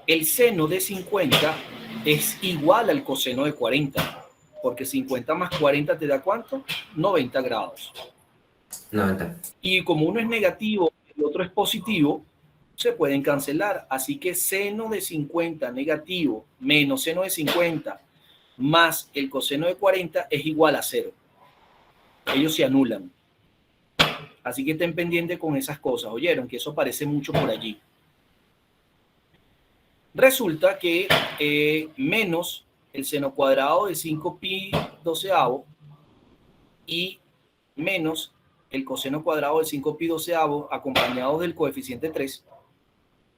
el seno de 50 es igual al coseno de 40, porque 50 más 40 te da ¿cuánto? 90 grados. 90. Y como uno es negativo y el otro es positivo, se pueden cancelar. Así que seno de 50 negativo menos seno de 50 más el coseno de 40 es igual a 0. Ellos se anulan. Así que estén pendientes con esas cosas. ¿Oyeron? Que eso aparece mucho por allí. Resulta que menos el seno cuadrado de 5pi doceavo y menos el coseno cuadrado de 5pi doceavo acompañados del coeficiente 3,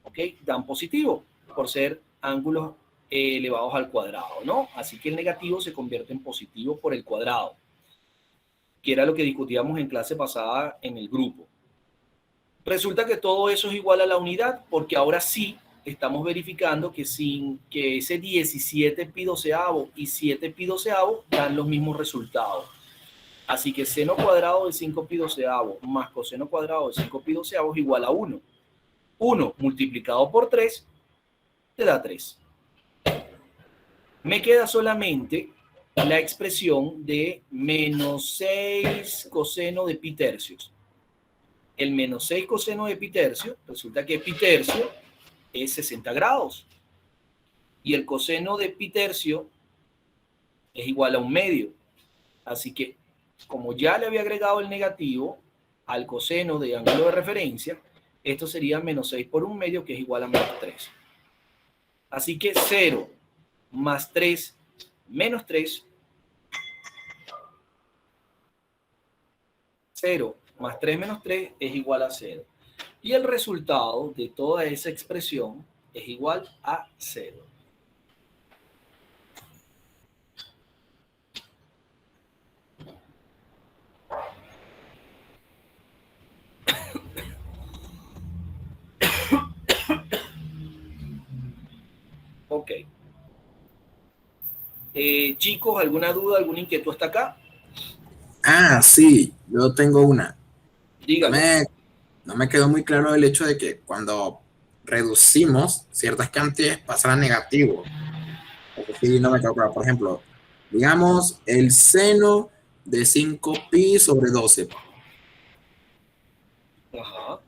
¿ok? Dan positivo por ser ángulos elevados al cuadrado, ¿no? Así que el negativo se convierte en positivo por el cuadrado, que era lo que discutíamos en clase pasada en el grupo. Resulta que todo eso es igual a la unidad, porque ahora sí estamos verificando que ese 17 pi doceavo y 7 pi doceavo dan los mismos resultados. Así que seno cuadrado de 5 pi doceavo más coseno cuadrado de 5 pi doceavo es igual a 1. 1 multiplicado por 3 te da 3. Me queda solamente la expresión de menos 6 coseno de pi tercios. El menos 6 coseno de pi tercio, resulta que pi tercio es 60 grados. Y el coseno de pi tercio es igual a 1/2. Así que, como ya le había agregado el negativo al coseno de ángulo de referencia, esto sería menos 6 por 1/2, que es igual a menos 3. Así que 0 más 3 menos 3, 0 más 3 menos 3 es igual a 0. Y el resultado de toda esa expresión es igual a 0. Ok. Chicos, ¿alguna duda, alguna inquietud hasta acá? Ah, sí, yo tengo una. Dígame. No me quedó muy claro el hecho de que cuando reducimos ciertas cantidades pasan a negativo. Sí, no me quedó claro. Por ejemplo, digamos el seno de 5pi sobre 12. Ajá.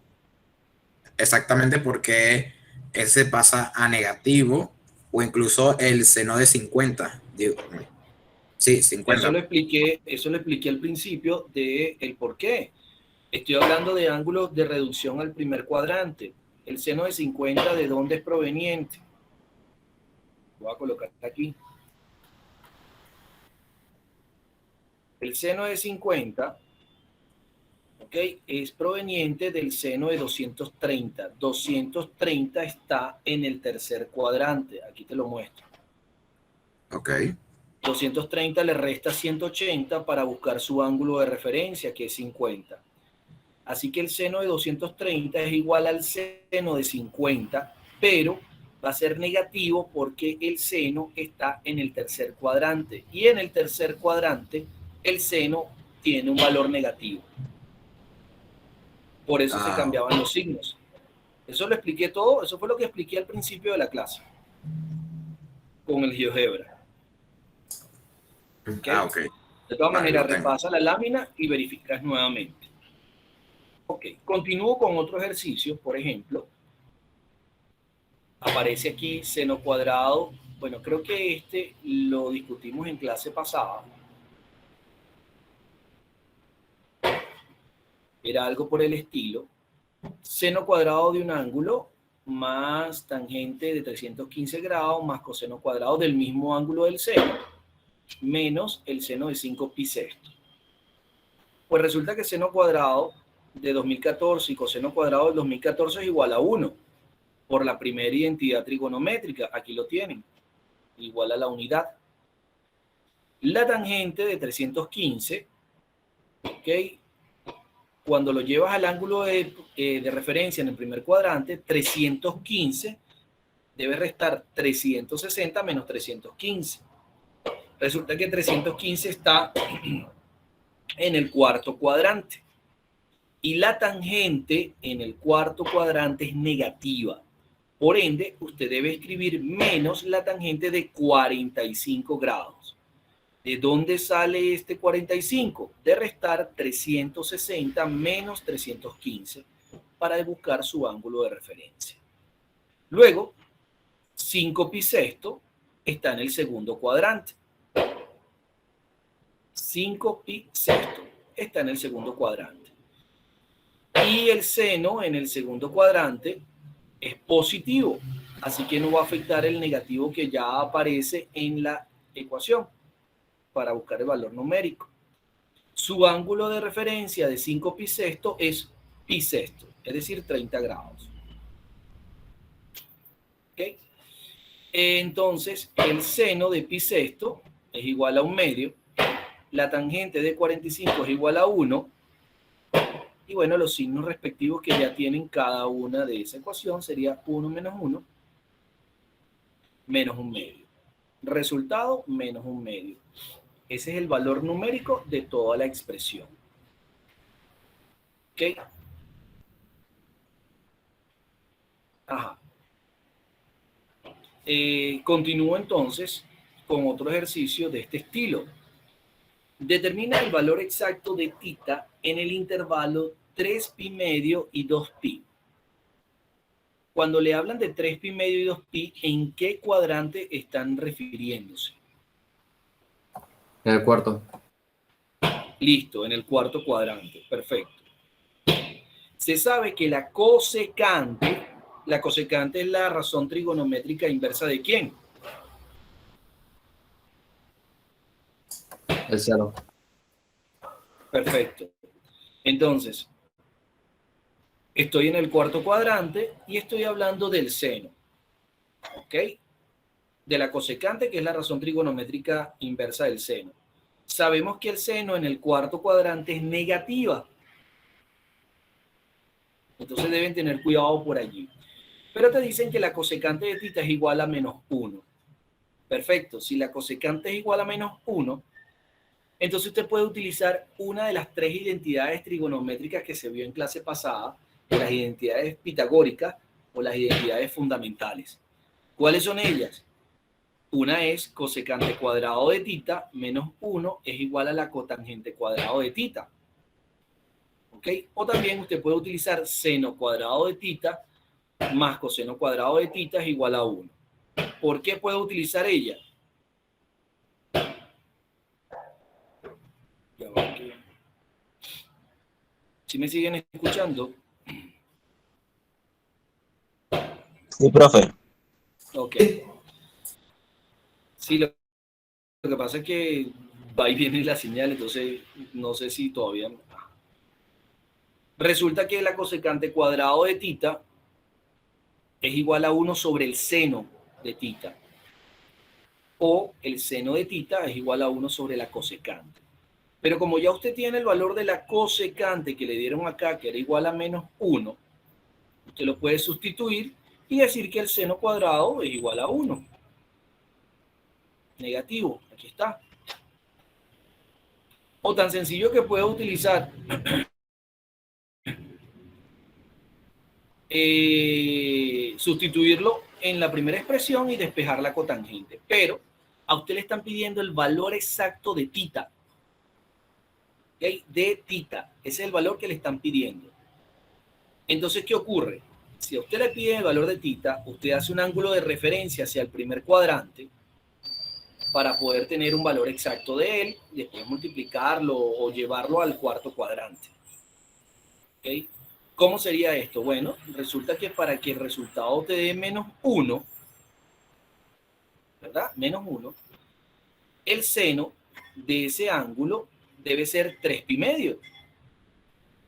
Exactamente porque ese pasa a negativo, o incluso el seno de 50. Digo, sí, 50. Eso lo expliqué al principio de el por qué. Estoy hablando de ángulos de reducción al primer cuadrante. El seno de 50, ¿de dónde es proveniente? Voy a colocar aquí. El seno de 50, ¿ok?, es proveniente del seno de 230. 230 está en el tercer cuadrante. Aquí te lo muestro. Ok. 230 le resta 180 para buscar su ángulo de referencia, que es 50. Así que el seno de 230 es igual al seno de 50, pero va a ser negativo porque el seno está en el tercer cuadrante. Y en el tercer cuadrante, el seno tiene un valor negativo. Por eso se cambiaban los signos. Eso lo expliqué todo, eso fue lo que expliqué al principio de la clase. Con el GeoGebra. ¿Okay? Ok. De todas maneras, repasa la lámina y verificas nuevamente. Ok, continúo con otro ejercicio. Por ejemplo, aparece aquí seno cuadrado. Bueno, creo que este lo discutimos en clase pasada. Era algo por el estilo. Seno cuadrado de un ángulo más tangente de 315 grados más coseno cuadrado del mismo ángulo del seno menos el seno de 5pi sexto. Pues resulta que seno cuadrado de 2014 y coseno cuadrado del 2014 es igual a 1 por la primera identidad trigonométrica. Aquí lo tienen, igual a la unidad. La tangente de 315, ¿ok?, cuando lo llevas al ángulo de referencia en el primer cuadrante, 315 debe restar 360 menos 315. Resulta que 315 está en el cuarto cuadrante. Y la tangente en el cuarto cuadrante es negativa. Por ende, usted debe escribir menos la tangente de 45 grados. ¿De dónde sale este 45? De restar 360 menos 315 para buscar su ángulo de referencia. Luego, 5 pi sexto está en el segundo cuadrante. 5 pi sexto está en el segundo cuadrante. Y el seno en el segundo cuadrante es positivo, así que no va a afectar el negativo que ya aparece en la ecuación para buscar el valor numérico. Su ángulo de referencia de 5 pi sexto es pi sexto, es decir, 30 grados. ¿Ok? Entonces, el seno de pi sexto es igual a 1 medio, la tangente de 45 es igual a 1, y bueno, los signos respectivos que ya tienen cada una de esa ecuación sería 1 menos 1, menos 1 medio. Resultado, menos 1 medio. Ese es el valor numérico de toda la expresión. ¿Ok? Ajá. Continúo entonces con otro ejercicio de este estilo. Determina el valor exacto de θ en el intervalo 3 pi medio y 2 pi. Cuando le hablan de 3 pi medio y 2 pi, ¿en qué cuadrante están refiriéndose? En el cuarto. Listo, en el cuarto cuadrante. Perfecto. Se sabe que la cosecante es la razón trigonométrica inversa ¿de quién? El seno. Perfecto. Entonces, estoy en el cuarto cuadrante y estoy hablando del seno. ¿Ok? De la cosecante, que es la razón trigonométrica inversa del seno. Sabemos que el seno en el cuarto cuadrante es negativa. Entonces deben tener cuidado por allí. Pero te dicen que la cosecante de θ es igual a menos 1. Perfecto. Si la cosecante es igual a menos 1, entonces usted puede utilizar una de las 3 identidades trigonométricas que se vio en clase pasada, las identidades pitagóricas o las identidades fundamentales. ¿Cuáles son ellas? Una es cosecante cuadrado de θ menos 1 es igual a la cotangente cuadrado de θ. ¿Ok? O también usted puede utilizar seno cuadrado de θ más coseno cuadrado de θ es igual a 1. ¿Por qué puedo utilizar ella? ¿Sí me siguen escuchando? Sí, profe. Ok. Sí, lo que pasa es que va y viene la señal, entonces no sé si todavía... Resulta que la cosecante cuadrado de θ es igual a 1 sobre el seno de θ. O el seno de θ es igual a 1 sobre la cosecante. Pero como ya usted tiene el valor de la cosecante que le dieron acá, que era igual a menos 1, usted lo puede sustituir y decir que el seno cuadrado es igual a 1. Negativo, aquí está. O tan sencillo que puedo utilizar sustituirlo en la primera expresión y despejar la cotangente. Pero a usted le están pidiendo el valor exacto de θ. ¿Okay? De θ. Ese es el valor que le están pidiendo. Entonces, ¿qué ocurre? Si a usted le pide el valor de θ, usted hace un ángulo de referencia hacia el primer cuadrante para poder tener un valor exacto de él, y después multiplicarlo o llevarlo al cuarto cuadrante. ¿Okay? ¿Cómo sería esto? Bueno, resulta que para que el resultado te dé menos 1, ¿verdad? Menos 1, el seno de ese ángulo debe ser 3 pi medio.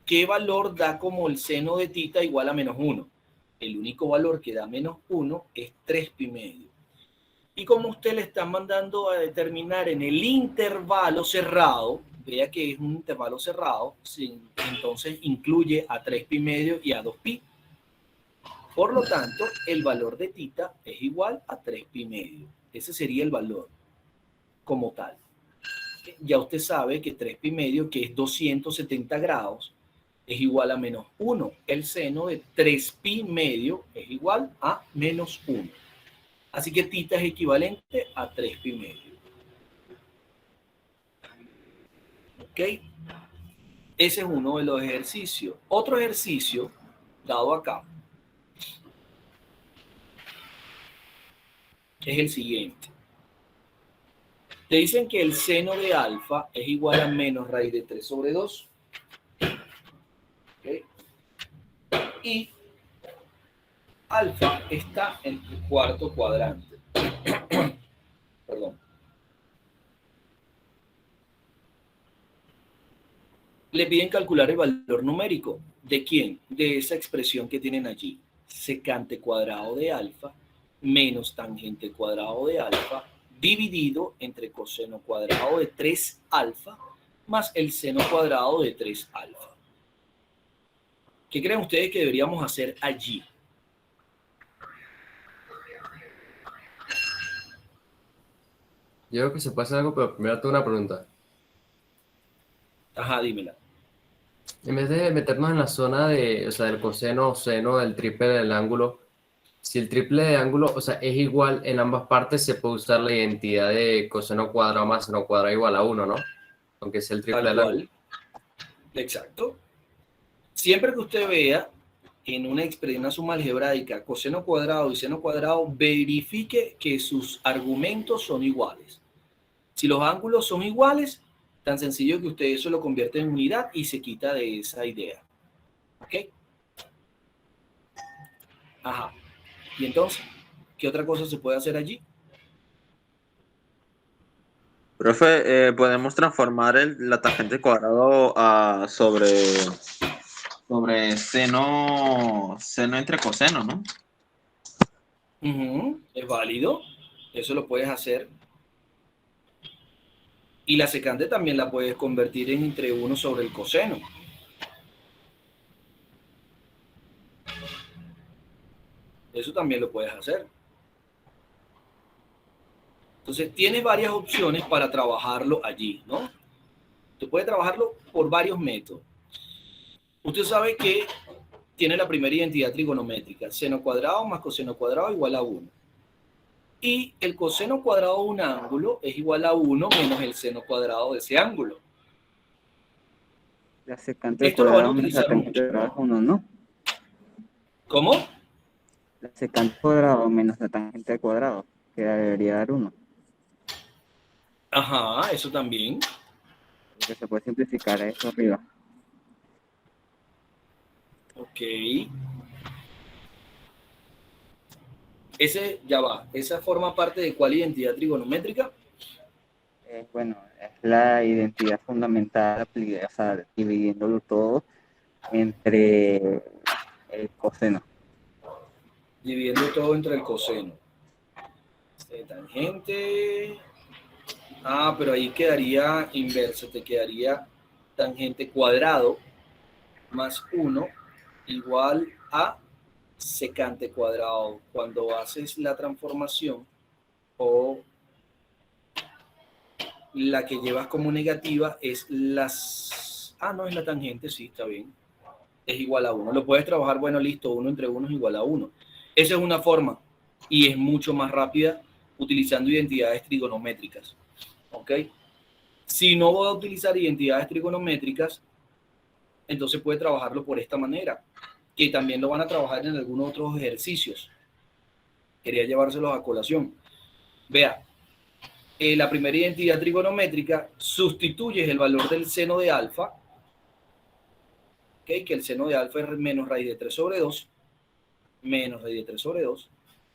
¿Qué valor da como el seno de θ igual a menos 1? El único valor que da menos 1 es 3 pi medio. Y como usted le está mandando a determinar en el intervalo cerrado, vea que es un intervalo cerrado, entonces incluye a 3 pi medio y a 2 pi. Por lo tanto, el valor de θ es igual a 3 pi medio. Ese sería el valor como tal. Ya usted sabe que 3 pi medio, que es 270 grados, es igual a menos 1. El seno de 3 pi medio es igual a menos 1. Así que θ es equivalente a 3 pi medio. ¿Ok? Ese es uno de los ejercicios. Otro ejercicio dado acá es el siguiente. Te dicen que el seno de alfa es igual a menos raíz de 3 sobre 2. ¿Okay? Y alfa está en el cuarto cuadrante. Perdón. Le piden calcular el valor numérico. ¿De quién? De esa expresión que tienen allí. Secante cuadrado de alfa menos tangente cuadrado de alfa dividido entre coseno cuadrado de 3 alfa más el seno cuadrado de 3 alfa. ¿Qué creen ustedes que deberíamos hacer allí? Yo creo que se puede hacer algo, pero primero tengo una pregunta. Ajá, dímela. En vez de meternos en la zona de, o sea, del coseno o seno, del triple del ángulo, si el triple de ángulo, o sea, es igual en ambas partes, se puede usar la identidad de coseno cuadrado más seno cuadrado igual a 1, ¿no? Aunque sea el triple Tal del ángulo. cual. Exacto. Siempre que usted vea en una suma algebraica coseno cuadrado y seno cuadrado, verifique que sus argumentos son iguales. Si los ángulos son iguales, tan sencillo que usted eso lo convierte en unidad y se quita de esa idea. ¿Ok? Ajá. Y entonces, ¿qué otra cosa se puede hacer allí? Profe, podemos transformar la tangente cuadrado sobre seno entre coseno, ¿no? Es válido. Eso lo puedes hacer. Y la secante también la puedes convertir en entre 1 sobre el coseno. Eso también lo puedes hacer. Entonces, tienes varias opciones para trabajarlo allí, ¿no? Tú puedes trabajarlo por varios métodos. Usted sabe que tiene la primera identidad trigonométrica, seno cuadrado más coseno cuadrado igual a 1. Y el coseno cuadrado de un ángulo es igual a 1 menos el seno cuadrado de ese ángulo. La secante Esto lo van a cuadrado menos la utilizar tangente mucho. cuadrada es 1, ¿no? ¿Cómo? La secante cuadrado menos la tangente al cuadrado, que debería dar 1. Ajá, eso también. Porque se puede simplificar eso arriba. Ok. Ese, ya va. ¿Esa forma parte de cuál identidad trigonométrica? Bueno, es la identidad fundamental, o sea, dividiéndolo todo entre el coseno. Dividiendo todo entre el coseno. Tangente. Ah, pero ahí quedaría inverso. Te quedaría tangente cuadrado más 1 igual a secante cuadrado. Cuando haces la transformación o la que llevas como negativa es las... Ah, no, es la tangente, sí, está bien. Es igual a 1. Lo puedes trabajar, bueno, listo, 1 entre 1 es igual a 1. Esa es una forma y es mucho más rápida utilizando identidades trigonométricas. ¿Ok? Si no voy a utilizar identidades trigonométricas, entonces puede trabajarlo por esta manera, que también lo van a trabajar en algunos otros ejercicios. Quería llevárselos a colación. Vea, la primera identidad trigonométrica sustituyes el valor del seno de alfa, ¿okay? Que el seno de alfa es menos raíz de 3 sobre 2, menos raíz de 3 sobre 2,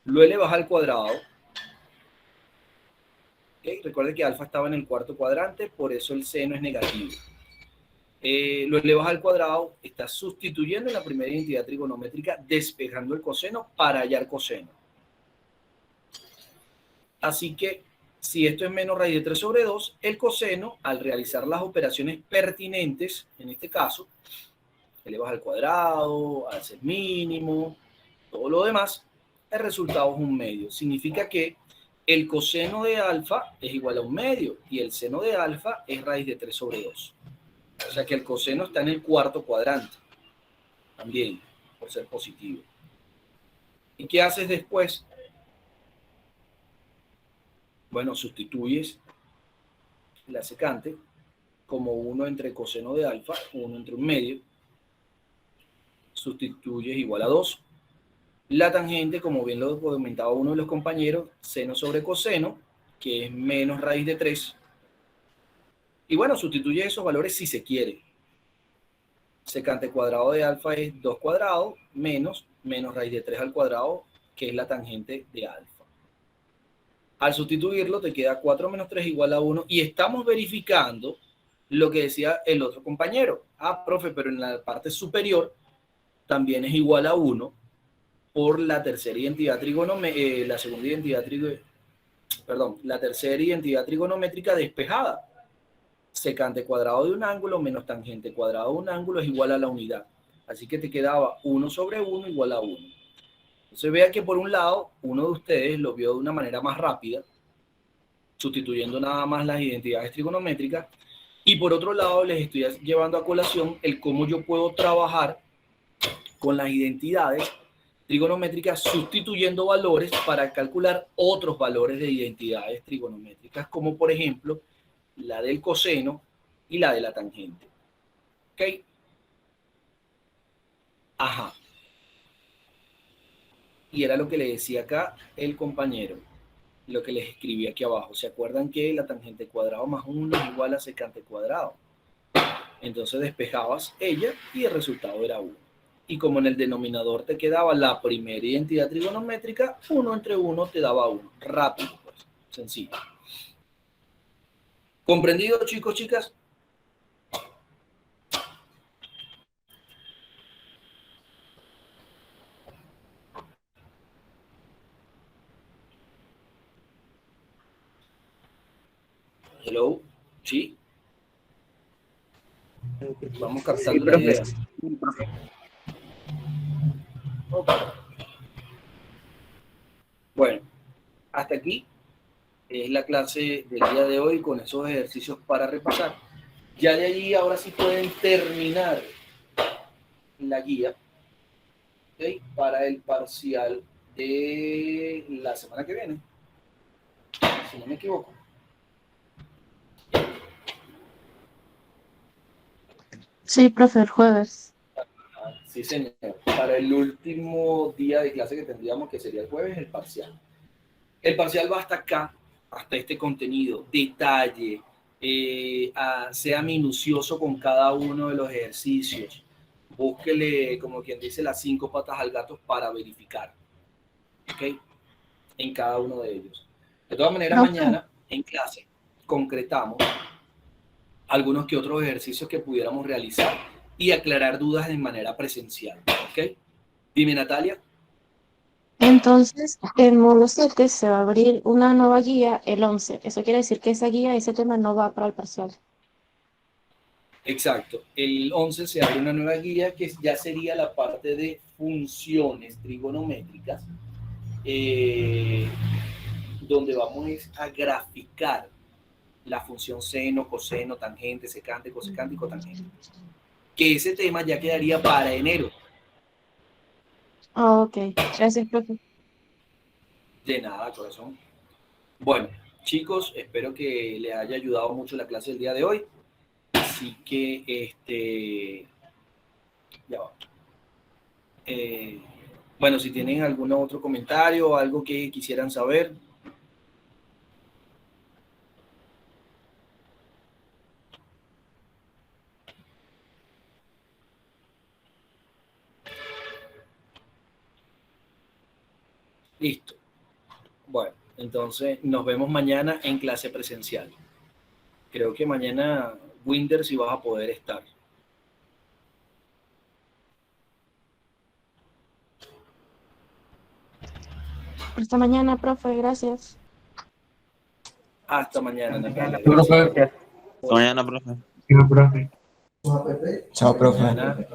lo elevas al cuadrado. ¿Okay? Recuerden que alfa estaba en el cuarto cuadrante, por eso el seno es negativo. Lo elevas al cuadrado, estás sustituyendo en la primera identidad trigonométrica, despejando el coseno para hallar coseno. Así que, si esto es menos raíz de 3 sobre 2, el coseno, al realizar las operaciones pertinentes, en este caso, elevas al cuadrado, haces mínimo, todo lo demás, el resultado es un medio. Significa que el coseno de alfa es igual a un medio y el seno de alfa es raíz de 3 sobre 2. O sea que el coseno está en el cuarto cuadrante, también, por ser positivo. ¿Y qué haces después? Bueno, sustituyes la secante como 1 entre coseno de alfa, 1 entre un medio, sustituyes igual a 2. La tangente, como bien lo comentaba uno de los compañeros, seno sobre coseno, que es menos raíz de 3. Y bueno, sustituye esos valores si se quiere. Secante cuadrado de alfa es 2 cuadrado menos raíz de 3 al cuadrado, que es la tangente de alfa. Al sustituirlo te queda 4 menos 3 igual a 1 y estamos verificando lo que decía el otro compañero. Ah, profe, pero en la parte superior también es igual a 1 por la tercera identidad la tercera identidad trigonométrica despejada. Secante cuadrado de un ángulo menos tangente cuadrado de un ángulo es igual a la unidad. Así que te quedaba 1 sobre 1 igual a 1. Entonces vea que por un lado, uno de ustedes lo vio de una manera más rápida, sustituyendo nada más las identidades trigonométricas, y por otro lado les estoy llevando a colación el cómo yo puedo trabajar con las identidades trigonométricas sustituyendo valores para calcular otros valores de identidades trigonométricas, como por ejemplo la del coseno y la de la tangente. ¿Ok? Ajá. Y era lo que le decía acá el compañero, lo que les escribí aquí abajo. ¿Se acuerdan que la tangente cuadrado más 1 es igual a secante cuadrado? Entonces despejabas ella y el resultado era 1. Y como en el denominador te quedaba la primera identidad trigonométrica, 1 entre 1 te daba 1. Rápido, pues. Sencillo. ¿Comprendido, chicos, chicas? Hello, ¿sí? Vamos captando la idea. Okay. Bueno, hasta aquí es la clase del día de hoy con esos ejercicios para repasar. Ya de allí ahora sí pueden terminar la guía, ¿okay? Para el parcial de la semana que viene, si no me equivoco. Sí, profe, el jueves. Sí, señor. Para el último día de clase que tendríamos, que sería el jueves, el parcial. El parcial va hasta acá, hasta este contenido, detalle, sea minucioso con cada uno de los ejercicios. Búsquele, como quien dice, las 5 patas al gato para verificar. ¿Ok? En cada uno de ellos. De todas maneras, mañana en clase concretamos algunos que otros ejercicios que pudiéramos realizar y aclarar dudas de manera presencial. ¿Ok? Dime, Natalia. Entonces, en módulo 7 se va a abrir una nueva guía el 11. Eso quiere decir que esa guía, ese tema no va para el parcial. Exacto. El 11 se abre una nueva guía que ya sería la parte de funciones trigonométricas, donde vamos a graficar la función seno, coseno, tangente, secante, cosecante y cotangente. Que ese tema ya quedaría para enero. Ah, ok. Gracias, profe. De nada, corazón. Bueno, chicos, espero que les haya ayudado mucho la clase del día de hoy. Así que, ya va. Bueno, si tienen algún otro comentario o algo que quisieran saber. Listo. Bueno, entonces nos vemos mañana en clase presencial. Creo que mañana, Winder, sí vas a poder estar. Hasta mañana, profe. Gracias. Hasta mañana, Natalia. Hasta mañana, profe. Sí, profe. Chao, profe. Mañana.